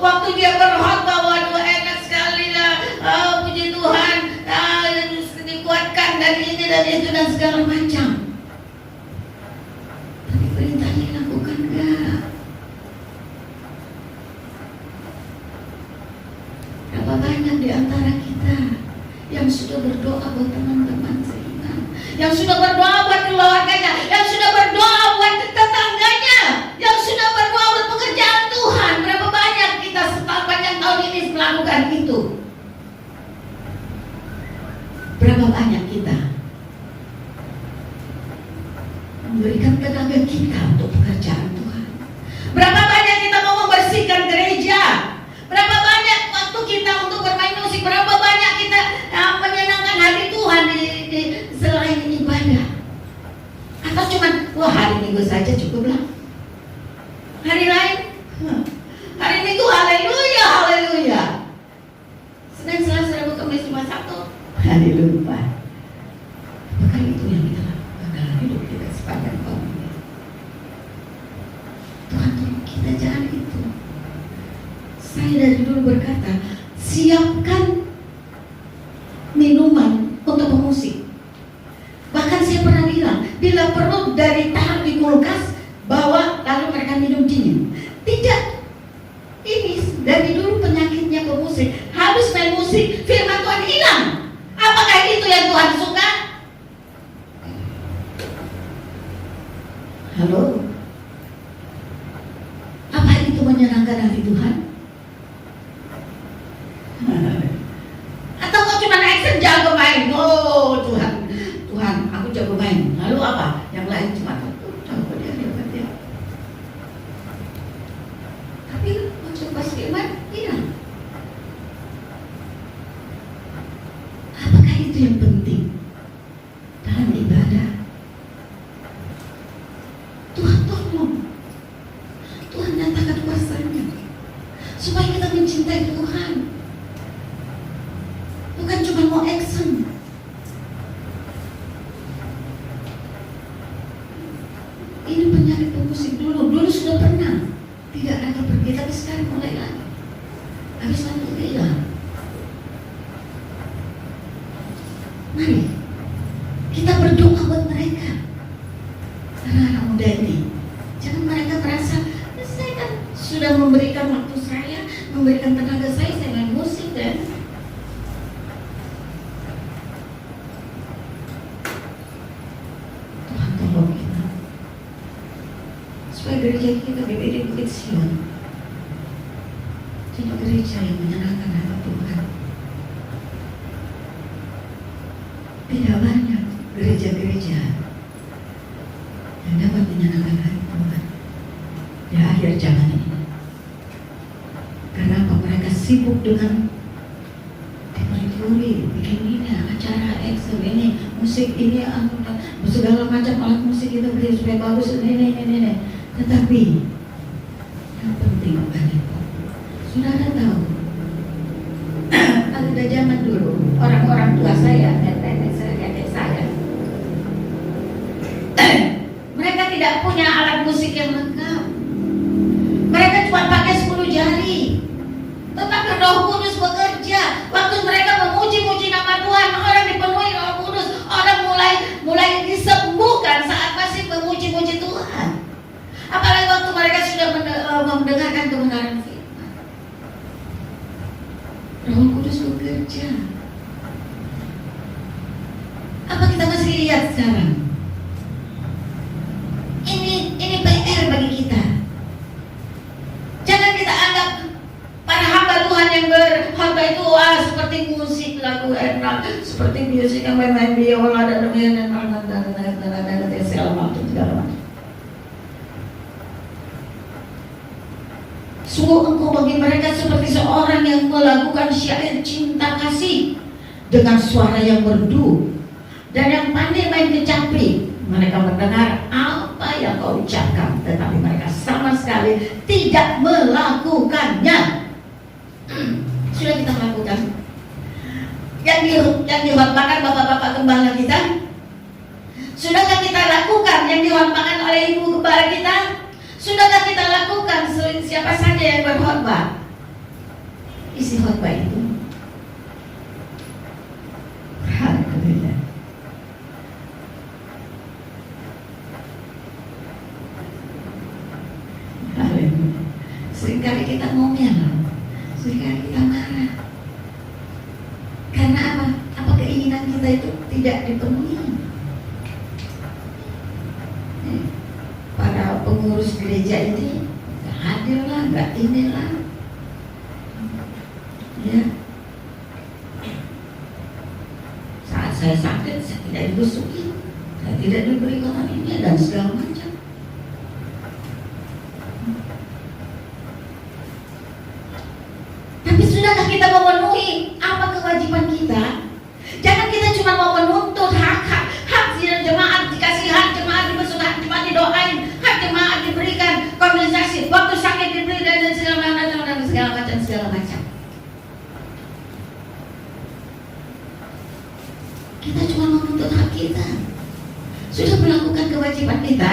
Speaker 3: waktu dia berkhotbah, waduh enak sekali lah, puji Tuhan, dikuatkan dari ini dan itu dan segala macam. Tapi perintahnya lakukan enggak? Berapa banyak di antara kita yang sudah berdoa buat teman-teman seiman, yang sudah berdoa buat keluarganya, yang sudah berdoa buat tetangganya, yang sudah berdoa buat pekerjaan Tuhan. Berapa banyak kita sepanjang tahun ini melakukan itu? Berapa banyak kita memberikan tenaga kita untuk pekerjaan Tuhan? Berapa banyak kita mau membersihkan gereja? Berapa banyak waktu kita untuk bermain musik? Berapa banyak kita menyenangkan hati Tuhan di selain ibadah? Atau cuman wah hari Minggu saja cukup lah, hari lain hari Minggu haleluya haleluya, Senin Selasa Rabu Kamis Jumat Sabtu haleluya. Apakah itu yang kita lakukan dalam hidup kita sepanjang tahun ini? Tuhan tolong kita jangan itu. Saya dari dulu berkata, siapkan minuman untuk pemusik. Bahkan saya pernah bilang, bila perlu dari taruh di kulkas, bawa lalu mereka minum dingin. Tidak. Ini dari dulu penyakitnya pemusik, habis main musik, firman Tuhan hilang. Apakah itu yang Tuhan suka? Halo? Apa itu menyenangkan hati Tuhan? Atau kau cuma action jago main? Oh Tuhan, Tuhan, aku jago main. Lalu apa? Yang lain cuma jago dia. Tapi waktu pas firman hilang. Apakah itu yang penting dalam ibadah? Tuhan tolong, Tuhan nyatakan kuasanya supaya kita mencintai Tuhan. Bukan cuma mau action. Ini penyakit pemusik dulu sudah pernah tidak lagi pergi, tapi sekarang mulai lagi. Habis waktu hilang. Mari kita berdoa buat mereka, anak-anak muda ini. Jangan mereka merasa saya kan sudah memberikan waktu saya, memberikan tenaga saya main musik dan supaya gereja kita berbeda Bukit Sion jadi gereja yang menyenangkan hati Tuhan. Tidak banyak gereja-gereja yang dapat menyenangkan hati Tuhan di akhir zaman ini. Karena apa? Mereka sibuk dengan teknologi, bikin ini acara Excel ini, musik ini, segala macam alat musik kita beli supaya bagus ini. Tetapi yang penting bukan itu. Saudara tahu, pada zaman dulu orang-orang tua saya, nenek saya, mereka tidak punya alat musik yang lengkap. Mereka cuma pakai 10 jari. Tetapi Roh Kudus bekerja. Waktu mereka memuji-muji nama Tuhan, orang dipenuhi Roh Kudus, orang mulai disembuhkan saat masih memuji-muji Tuhan. Apalagi waktu mereka sudah mendengarkan kebenaran firman. Roh Kudus bekerja. Apa kita masih lihat sekarang? Ini PR bagi kita. Jangan kita anggap para hamba Tuhan yang berkhotbah itu seperti musik lagu enak, seperti musik yang main biola dan segala macam. Sungguh engkau bagi mereka seperti seorang yang melakukan syair cinta kasih dengan suara yang merdu dan yang pandai main kecapi. Mereka mendengar apa yang kau ucapkan, tetapi mereka sama sekali tidak melakukannya. Sudah kita melakukan yang dihotbahkan bapak-bapak gembala kita? Sudahkah kita lakukan yang dihotbahkan oleh ibu gembala kita? Sudahkah kita lakukan siapa saja yang berkhotbah? isi khotbah itu. Haleluya. Haleluya. Seringkali kita ngomel, seringkali kita marah. Karena apa? Apa keinginan kita itu tidak dipenuhi? Para pengurus gereja ini nggak hadir lah, nggak inilah, ya. Saat saya sakit, saya tidak dibesuki, saya tidak diberi ini dan segala macam. Tapi sudahkah kita memenuhi apa kewajiban kita? Jangan kita cuma mau menuntut hak jemaat, dikasih hak jemaat, dibesuki hak jemaat, didoain, hak jemaat diberikan, kompensasi, waktu sakit diberi dan segala macam. Kita cuma menuntut hak kita. Sudah melakukan kewajiban kita.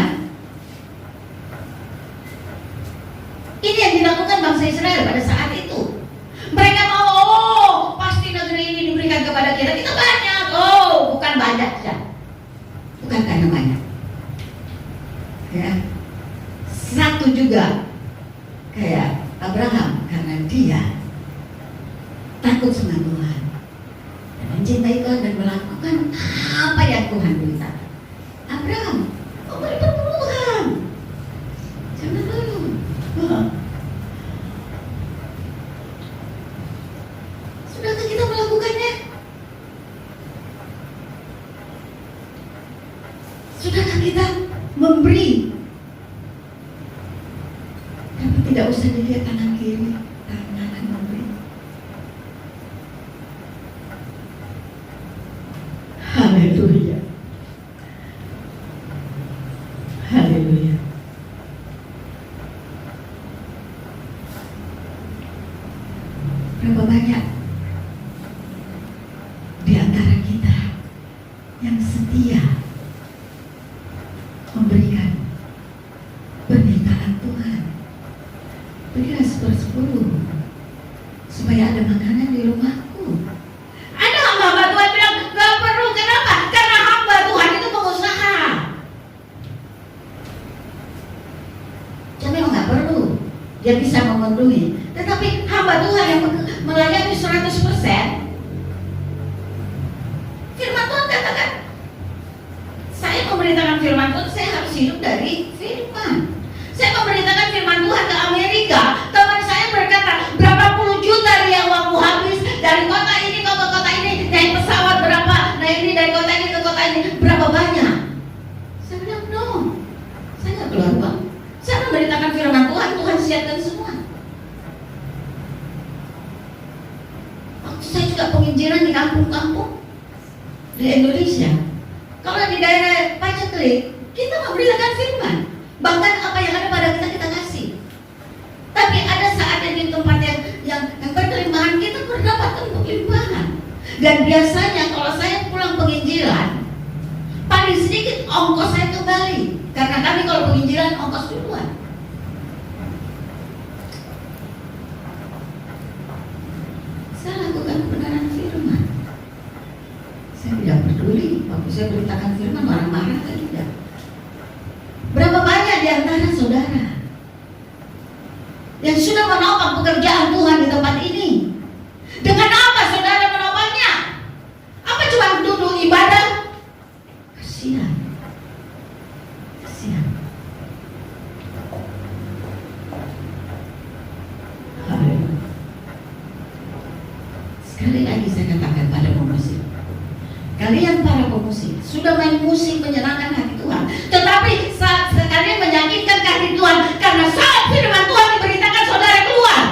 Speaker 3: Ini yang dilakukan bangsa Israel pada saat itu. Mereka mau, pasti negeri ini diberikan kepada kita. Kita banyak, bukan banyak ya. Bukan karena banyak. Ya. Satu juga kayak Abraham, karena dia takut sama Tuhan, dan mencintai Tuhan dan melakukan apa yang Tuhan beritahu. Abraham, beri perpuluhan, jangan dulu. Sudahkah kita melakukannya? Sudahkah kita memberi? Tapi tidak usah dilihat tangan kiri, tangan kanan memberi. Haleluya. Haleluya. Berapa banyak di antara kita yang setia memberikan permintaan Tuhan? Berilah 1/10 supaya ada makanan di rumahku. Ada hamba Tuhan bilang gak perlu. Kenapa? Karena hamba Tuhan itu pengusaha. Jadi gak perlu, dia bisa memenuhi. Tetapi hamba Tuhan yang melayani 100%, firman Tuhan katakan, saya memberitakan firman Tuhan, saya harus hidup dari firman. Saya memberitakan firman Tuhan ke Amerika. Teman saya berkata, berapa puluh juta dia uangmu habis dari kota ini ke kota ini, naik pesawat berapa, naik ini dari kota ini ke kota ini, berapa banyak? Saya bilang, no, saya nggak keluar uang. Saya memberitakan firman Tuhan, Tuhan siapkan semua. Waktu saya juga penginjilan di kampung-kampung di Indonesia. Kalau di daerah paceklik, kita memberitakan firman. Bahkan apa yang ada pada kita, kita kasih. Tapi ada saatnya di tempat yang berkelimpahan, kita mendapatkan kelimpahan. Dan biasanya kalau saya pulang penginjilan, paling sedikit ongkos saya kembali. Karena kami kalau penginjilan ongkos duluan. Saya lakukan kebenaran firman. Saya tidak peduli waktu saya beritakan firman, orang marah atau tidak. Berapa banyak di antara saudara yang sudah menopang pekerjaan Tuhan di tempat ini? Dengan apa saudara menopangnya? Apa cuma duduk ibadah? Kasihan. Kasihan. Haleluya. Sekali lagi saya katakan pada pemusik, kalian para pemusik sudah main musik menyenangkan hati Tuhan, tetapi saat sekali menyakitkan hati Tuhan, karena saat firman Tuhan diberitakan saudara keluar,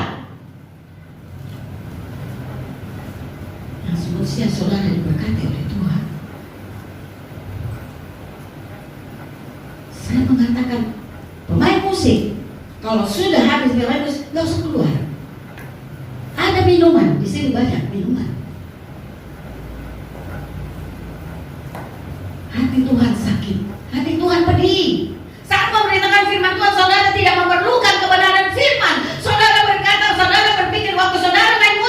Speaker 3: yang semestinya saudara diberkati oleh Tuhan. Saya mengatakan pemain musik kalau sudah habis bermain musik nggak usah keluar. Ada minuman di sini, banyak minuman. Hati Tuhan sakit, hati Tuhan pedih. Saat memberitakan firman Tuhan, saudara tidak memerlukan kebenaran firman. Saudara berkata, saudara berpikir waktu saudara main musik,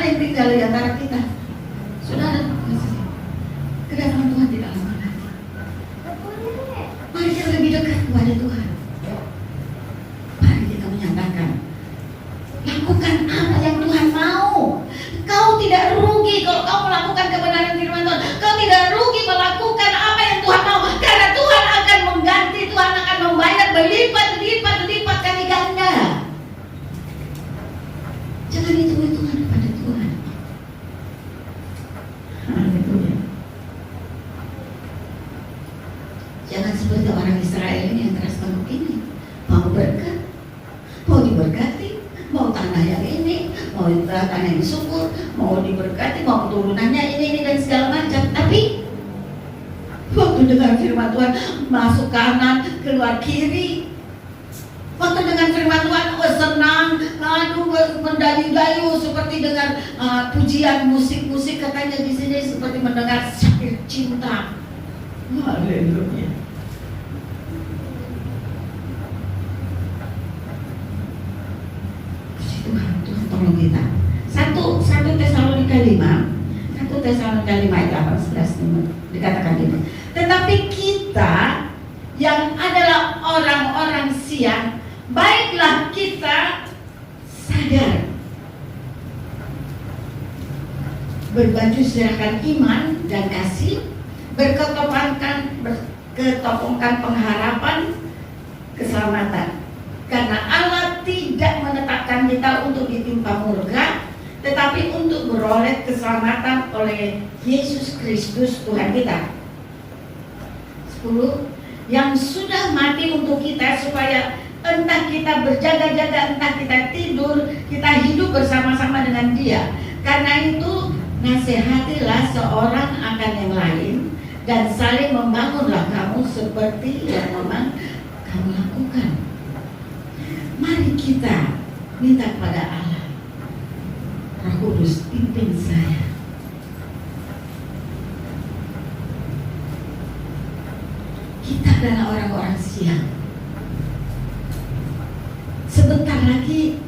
Speaker 3: ada yang tinggal di antara kita. Saudara, kedatangan Tuhan tidak lama lagi. Mari kita lebih dekat kepada Tuhan. Mari kita menyatakan, lakukan apa yang Tuhan mau. Kau tidak rugi kalau kau melakukan kebenaran firman Tuhan. Kau tidak rugi melakukan apa yang Tuhan mau, karena Tuhan akan mengganti, Tuhan akan membayar berlipat kali ganda. Jangan hitung-hitungan kepada Tuhan. Haleluya. Jangan seperti orang Israel ini yang keras banget ini. Mau berkat, mau diberkati, mau tanah yang ini, mau tanah yang subur, mau diberkati, mau turunannya ini dan segala macam. Tapi waktu dengar firman Tuhan, masuk kanan, keluar kiri. Waktu dengan firman Tuhan, senang, mendayu-dayu seperti dengar pujian musik-musik, katanya di sini seperti mendengar sakit cinta. Haleluya. Tuhan tolong kita. 1 Tesalonika 5 ayat 18 dikatakan ini. Tetapi kita yang adalah orang-orang siang, baiklah kita sadar, berbaju serahkan iman dan kasih, berketopongkan pengharapan keselamatan. Karena Allah tidak menetapkan kita untuk ditimpa murka, tetapi untuk beroleh keselamatan oleh Yesus Kristus Tuhan kita. 10. Yang sudah mati untuk kita, supaya entah kita berjaga-jaga, entah kita tidur, kita hidup bersama-sama dengan Dia. Karena itu nasihatilah seorang akan yang lain, dan saling membangunlah kamu seperti yang memang kamu lakukan. Mari kita minta kepada Allah, Roh Kudus, pimpin saya. Kita adalah orang-orang siang. Sebentar lagi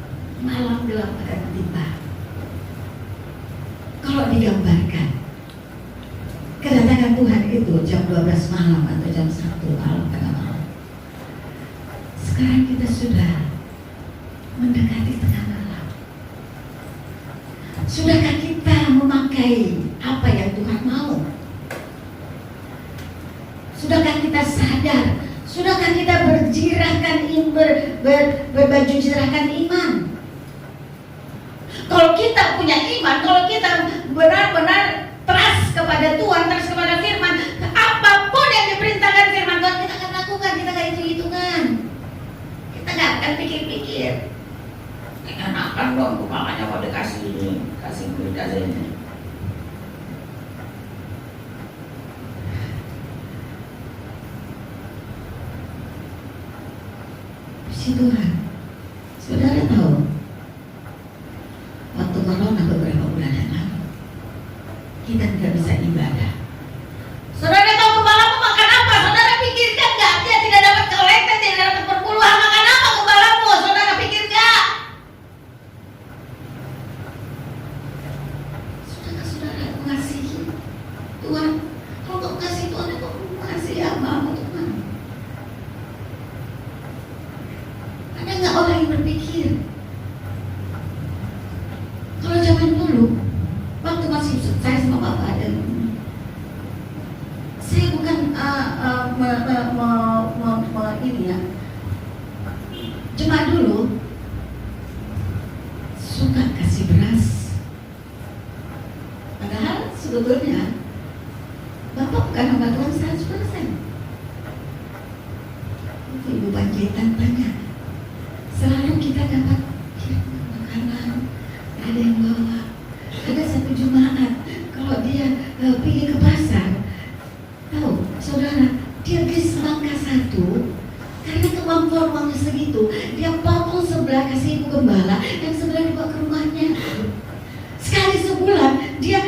Speaker 3: malam gelap akan tiba. Kalau digambarkan, kedatangan Tuhan itu jam 12 malam atau jam 1 malam, tengah malam. Sekarang kita sudah mendekati tengah malam. Sudahkah kita memakai apa yang Tuhan mau? Sudahkah kita sadar? Sudahkah kita berbaju jirahkan iman? Kalau kita punya iman, kalau kita benar-benar trust kepada Tuhan, trust kepada firman, apapun yang diperintahkan firman Tuhan, kita akan lakukan. Kita gak hitung-hitungan, kita gak akan pikir-pikir. Enakan dong, makanya mau dikasih ini, kasih ini. Puji Tuhan. Saudara tahu, waktu corona beberapa bulan yang lalu, kita tidak bisa ibadah. Saudara tahu gembalamu makan apa? Saudara pikirkan gak? Dia tidak dapat kolektif, tidak dapat perpuluhan. Makan apa gembalamu? Saudara pikir gak? Sudahkah saudara mengasihi Tuhan? Kalau kau kasih Tuhan, kau mengasihi hamba-Mu Tuhan. Ada nggak orang yang berpikir, kalau zaman dulu, waktu masih saya sama bapak dan saya bukan ini ya, cuma dulu suka kasih beras, padahal sebetulnya bapak bukan hamba Tuhan 100%. Ibu Panjaitan banyak. Selalu kita dapat makanan, ada yang bawa. Ada satu jemaat, kalau dia pergi ke pasar, tahu saudara, dia beli semangka satu, karena kemampuan uangnya segitu, dia potong sebelah kasih ibu gembala, yang sebelah dibawa ke rumahnya. Sekali sebulan dia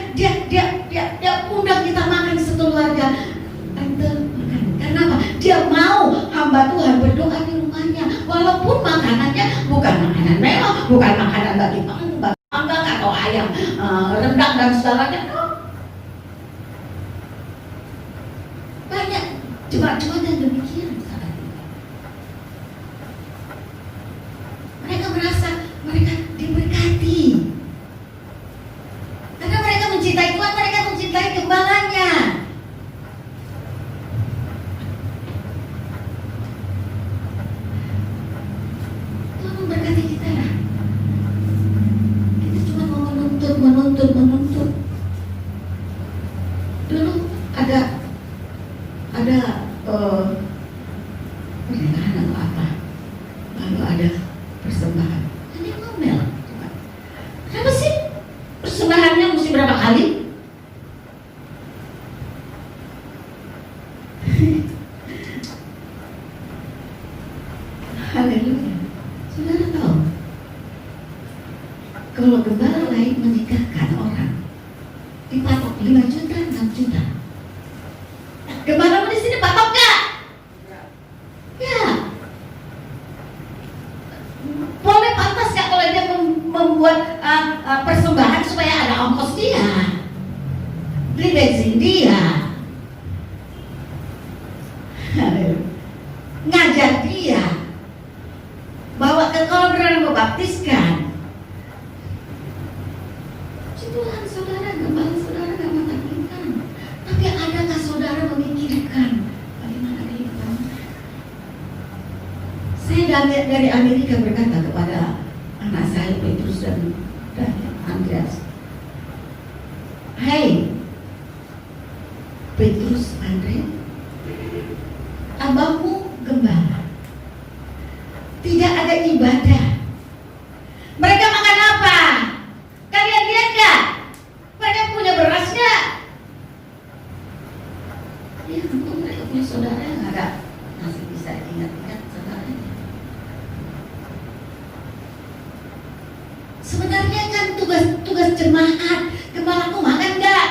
Speaker 3: undang kita makan sekeluarga. Tante makan. Karena apa? Dia mau hamba Tuhan berdoa di rumahnya, walaupun makanannya bukan makanan mewah, bukan makanan bagi panggang atau ayam, rendang dan segalanya. No. Banyak jemaat-jemaat yang demikian saat ini. Mereka merasa mereka diberkati karena mereka mencintai Tuhan, mereka mencintai gembalanya. Tuhan memberkati kita. Kita cuma mau menuntut. Dulu ada pernikahan atau apa, lalu ada persembahan. Ini ngomel. Kenapa sih persembahannya mesti berapa kali? Haleluya. Saudara tahu, kalau gembala lain menikahkan orang dipatok 5 juta, 6 juta. Gembala di sini patok nggak? Ya. Boleh pantas nggak kalau dia membuat persembahan supaya ada ongkos dia, beli bensin dia, ngajar dia, bawa ke kolam renang membaptiskan. Tuhan saudara, gembala saudara nggak mentakdirkan, tapi adakah saudara memikirkan bagaimana kehidupan? Saya dari Amerika berkata kepada anak saya Petrus dan Andreas, "Hai Petrus, Andre, abangmu gembala, tidak ada ibadah. Mereka makan apa? Kalian lihat gak? Mereka punya beras gak? Ya, mereka punya saudara yang ada, masih bisa ingat-ingat saudaranya. Sebenarnya kan tugas jemaat, gembalaku makan gak?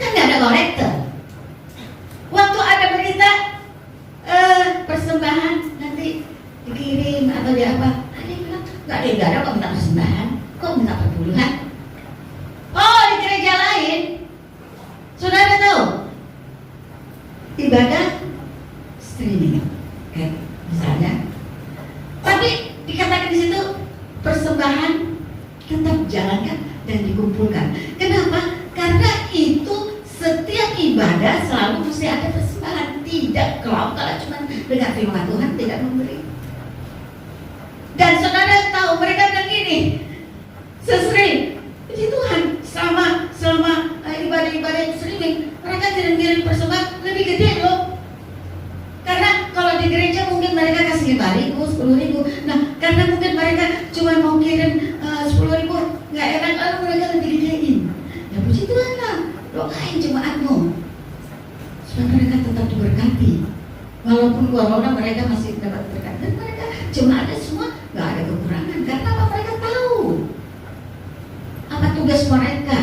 Speaker 3: Kan gak ada korektor. Waktu ada berita persembahan nanti dikirim atau di apa, dia bilang gak ada kok minta persembahan, kok minta perpuluhan. Oh, di gereja lain saudara tahu ibadah streaming kayak misalnya, tapi dikatakan di situ persembahan tetap jalankan dan dikumpulkan. Kenapa? Karena itu setiap ibadah selalu mesti ada persembahan. Tidak kalau cuma dengan firman Tuhan tidak memberi. Dan saudara tahu mereka bilang gini, sesering puji Tuhan selama ibadah streaming mereka kirim persembahan lebih gede loh. Karena kalau di gereja mungkin mereka kasih 5.000, 10.000. Nah, karena mungkin mereka cuma mau kirim 10.000, nggak enak, lalu mereka lebih gedein. Ya puji Tuhan lah, doain jemaatmu supaya mereka tetap diberkati. Walaupun corona mereka masih dapat berkat, dan mereka jemaatnya semua nggak ada kekurangan. Karena apa? Mereka tahu apa tugas mereka.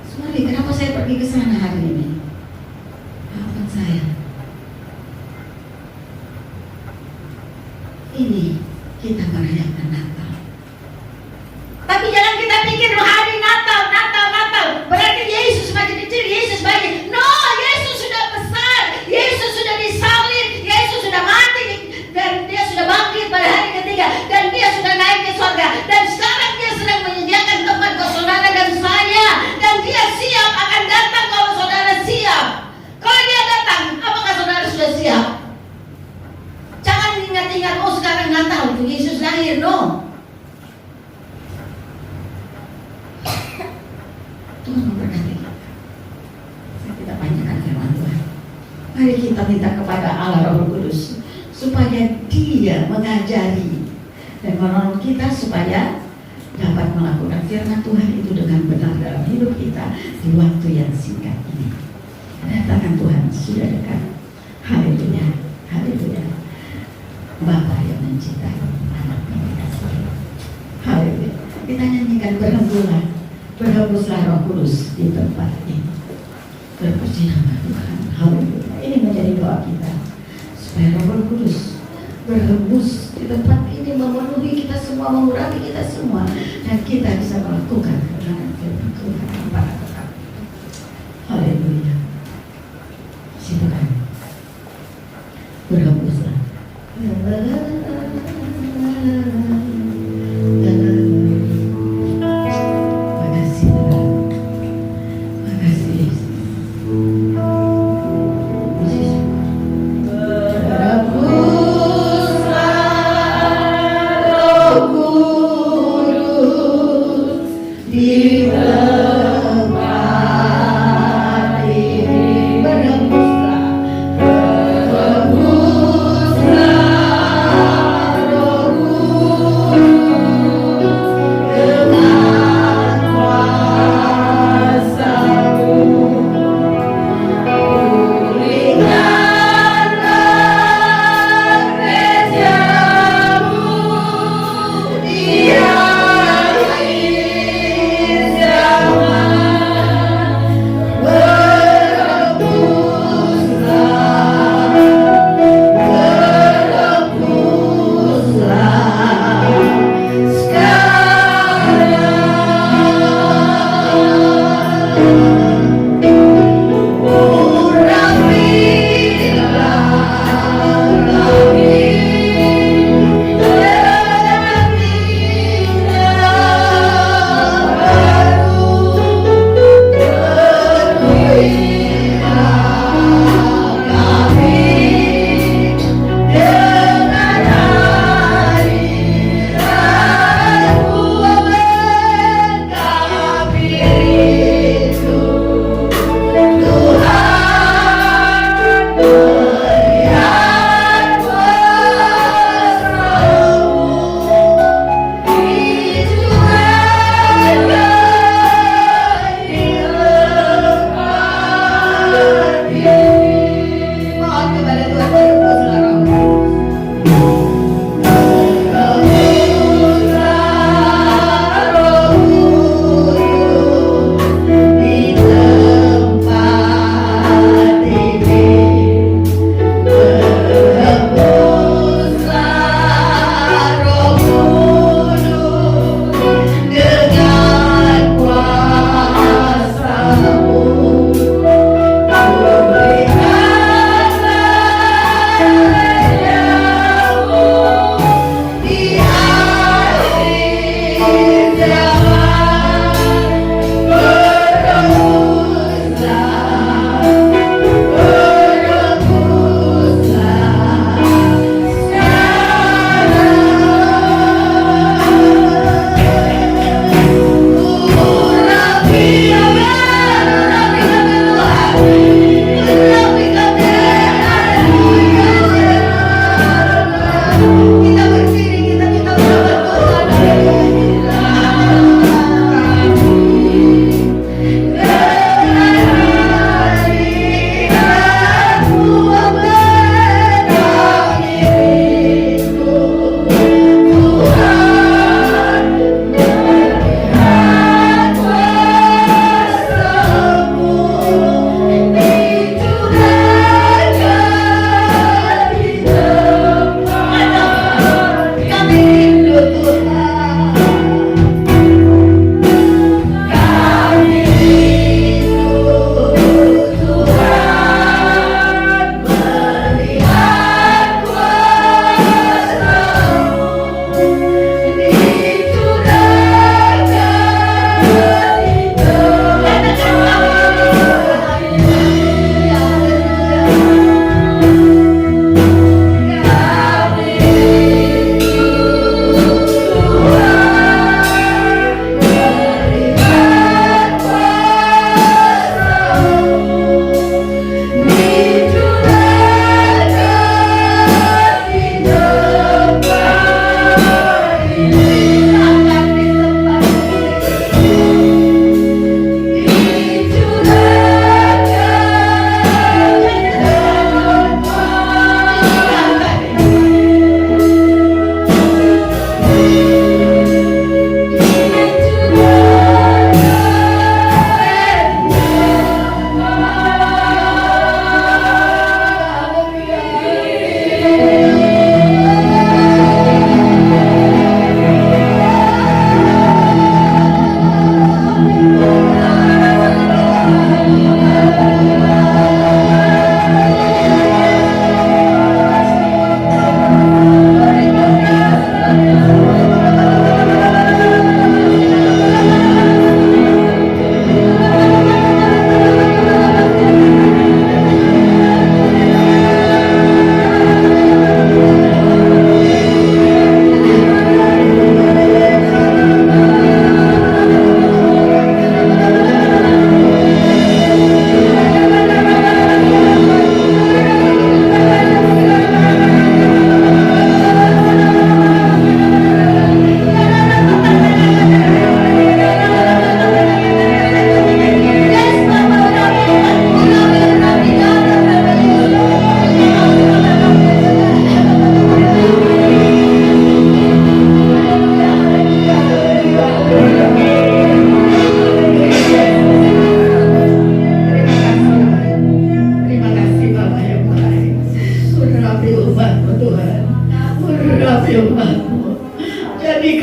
Speaker 3: Sorry, kenapa saya pergi ke sana hari ini? Maafkan saya. Ini kita merayakan Natal. Tapi jangan kita pikir hari Natal. Berarti Yesus masih kecil, Yesus bayi. No, Yesus sudah besar. Yesus sudah disalib. Yesus sudah mati dan dia sudah bangkit pada hari ketiga. Dan dia sudah naik ke surga. Dan sekarang dia sedang menyediakan tempat buat saudara dan saya. Dan dia siap akan datang kalau saudara siap. Kalau dia datang, apakah saudara sudah siap? Jangan ingat-ingat, oh sekarang Natal itu Yesus lahir. No. Tuhan memberkati kita. Saya tidak panjangkan firman Tuhan. Mari kita minta kepada Allah Roh Kudus supaya Dia mengajari dan menolong kita supaya dapat melakukan firman Tuhan itu dengan benar dalam hidup kita di waktu yang singkat ini. Kedatangan Tuhan sudah dekat. Haleluya, haleluya. Bapa yang mencintai anaknya dikasihi. Haleluya. Kita nyanyikan berhembuslah Roh Kudus di tempat ini. Terpuji nama Tuhan. Haleluya. Ini menjadi doa kita supaya Roh Kudus berhembus di tempat ini, memenuhi kita semua, mengurapi kita semua, dan kita bisa melakukan kebenaran firman Tuhan kepada tetap. Haleluya. Silakan berhembuslah. Makasih Tuhan, makasih Yesus. Puji syukur. Di dalam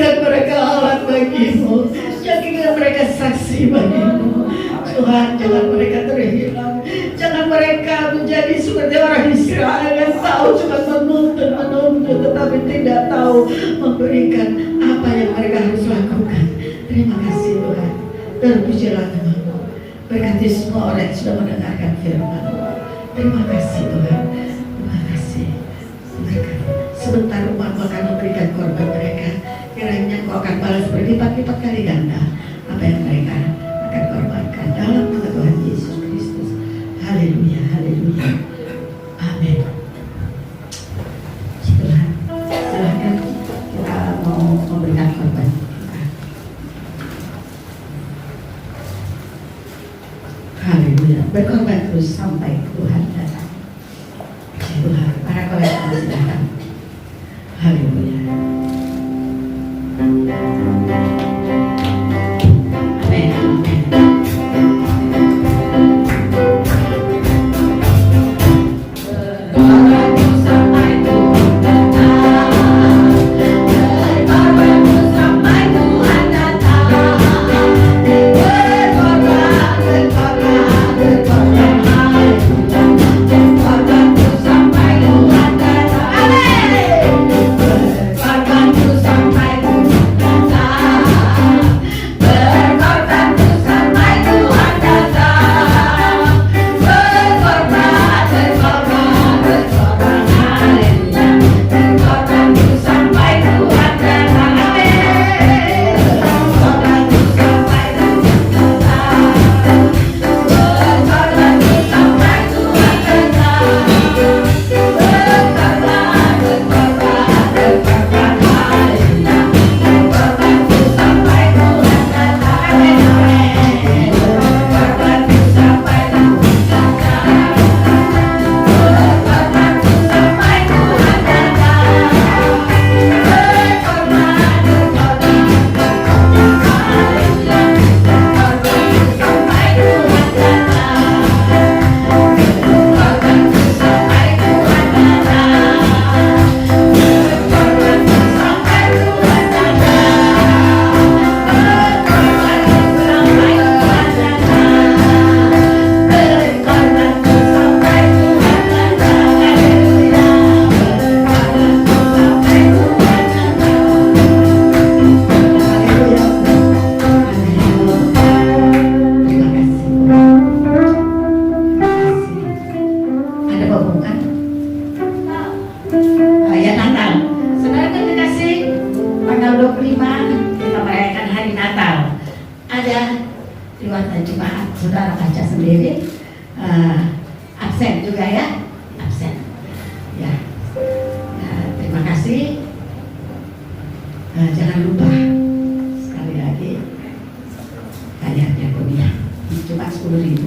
Speaker 3: Jadikan mereka alat bagimu, jadikan mereka saksi bagimu. Tuhan, jangan mereka terhilang, jangan mereka menjadi seperti orang Israel yang tahu cuma menuntut tetapi tidak tahu memberikan apa yang mereka harus lakukan. Terima kasih Tuhan, terpujilah nama-Mu. Berkati semua orang yang sudah mendengarkan firman-Mu. Terima kasih Tuhan, terima kasih. Berkati sebentar umat-Mu akan memberikan korban mereka, kiranya Kau akan balas berlipat-lipat kali ganda apa yang mereka akan korbankan dalam nama Tuhan Yesus Kristus. Haleluya, haleluya, amin. Tuhan, silahkan kita mau memberikan korban. Haleluya, berkorban terus sampai Tuhan datang. Tuhan, para kolektor datang. Haleluya. Amin. Absen juga ya, absen ya. Terima kasih. Jangan lupa sekali lagi kalian kuliah cuma 10.000.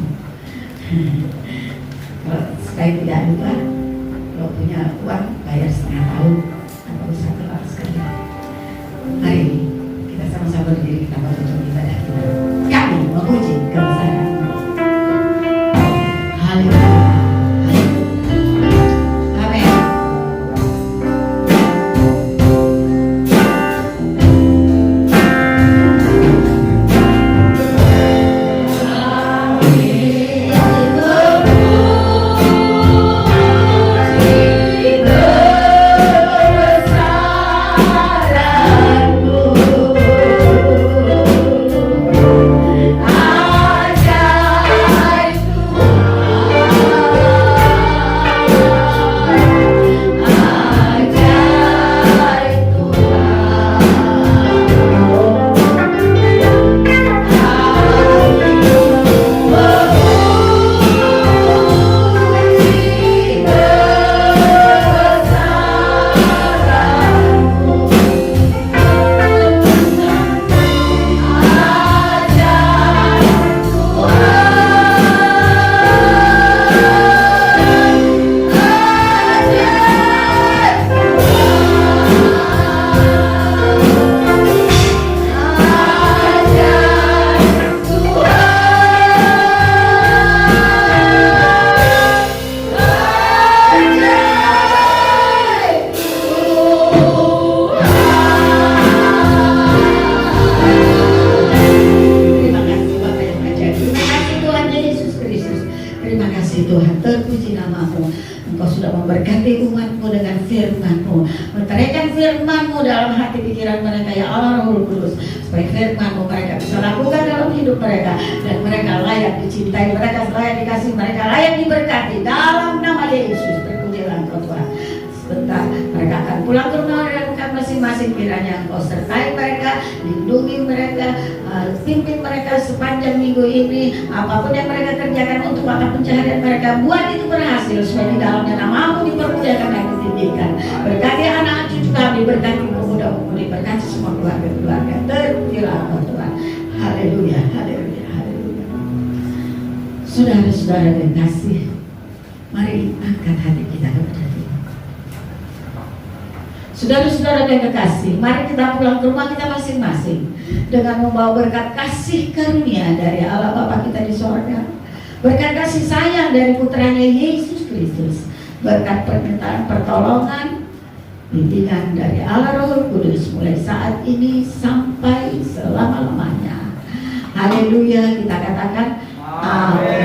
Speaker 3: Kalau supaya tidak lupa, kalau punya uang bayar setengah tahun atau 1 tahun sekali. Mari kita sama-sama berdiri, kita menutup ibadah kita. Kami memuji kebesaran. Haleluya.
Speaker 2: Haleluya.
Speaker 3: firman-Mu dalam hati pikiran mereka, ya Allah Roh Kudus, supaya firman-Mu mereka bisa lakukan dalam hidup mereka, dan mereka layak dicintai, mereka layak dikasih, mereka layak diberkati dalam nama Yesus. Berpujilah Engkau Tuhan. Sebentar mereka akan pulang ke rumah mereka masing-masing, kiranya Engkau sertai mereka, lindungi mereka, pimpin mereka sepanjang minggu ini. Apapun yang mereka kerjakan untuk mata pencaharian mereka, buat itu berhasil, supaya di dalamnya nama-Mu dipermuliakan dan ditinggikan. Berkati anak cucu kami, berkati pemuda-pemudi, berkati semua keluarga-keluarga. Terpujilah Engkau Tuhan. Haleluya, haleluya, haleluya. Saudara-saudara yang kasih, mari angkat hati kita kepada Tuhan. Saudara-saudara yang kekasih, mari kita pulang ke rumah kita masing-masing dengan membawa berkat kasih karunia dari Allah Bapa kita di sorga, berkat kasih sayang dari putranya Yesus Kristus, berkat permintaan pertolongan, bimbingan dari Allah Roh Kudus mulai saat ini sampai selama-lamanya. Haleluya, kita katakan amin.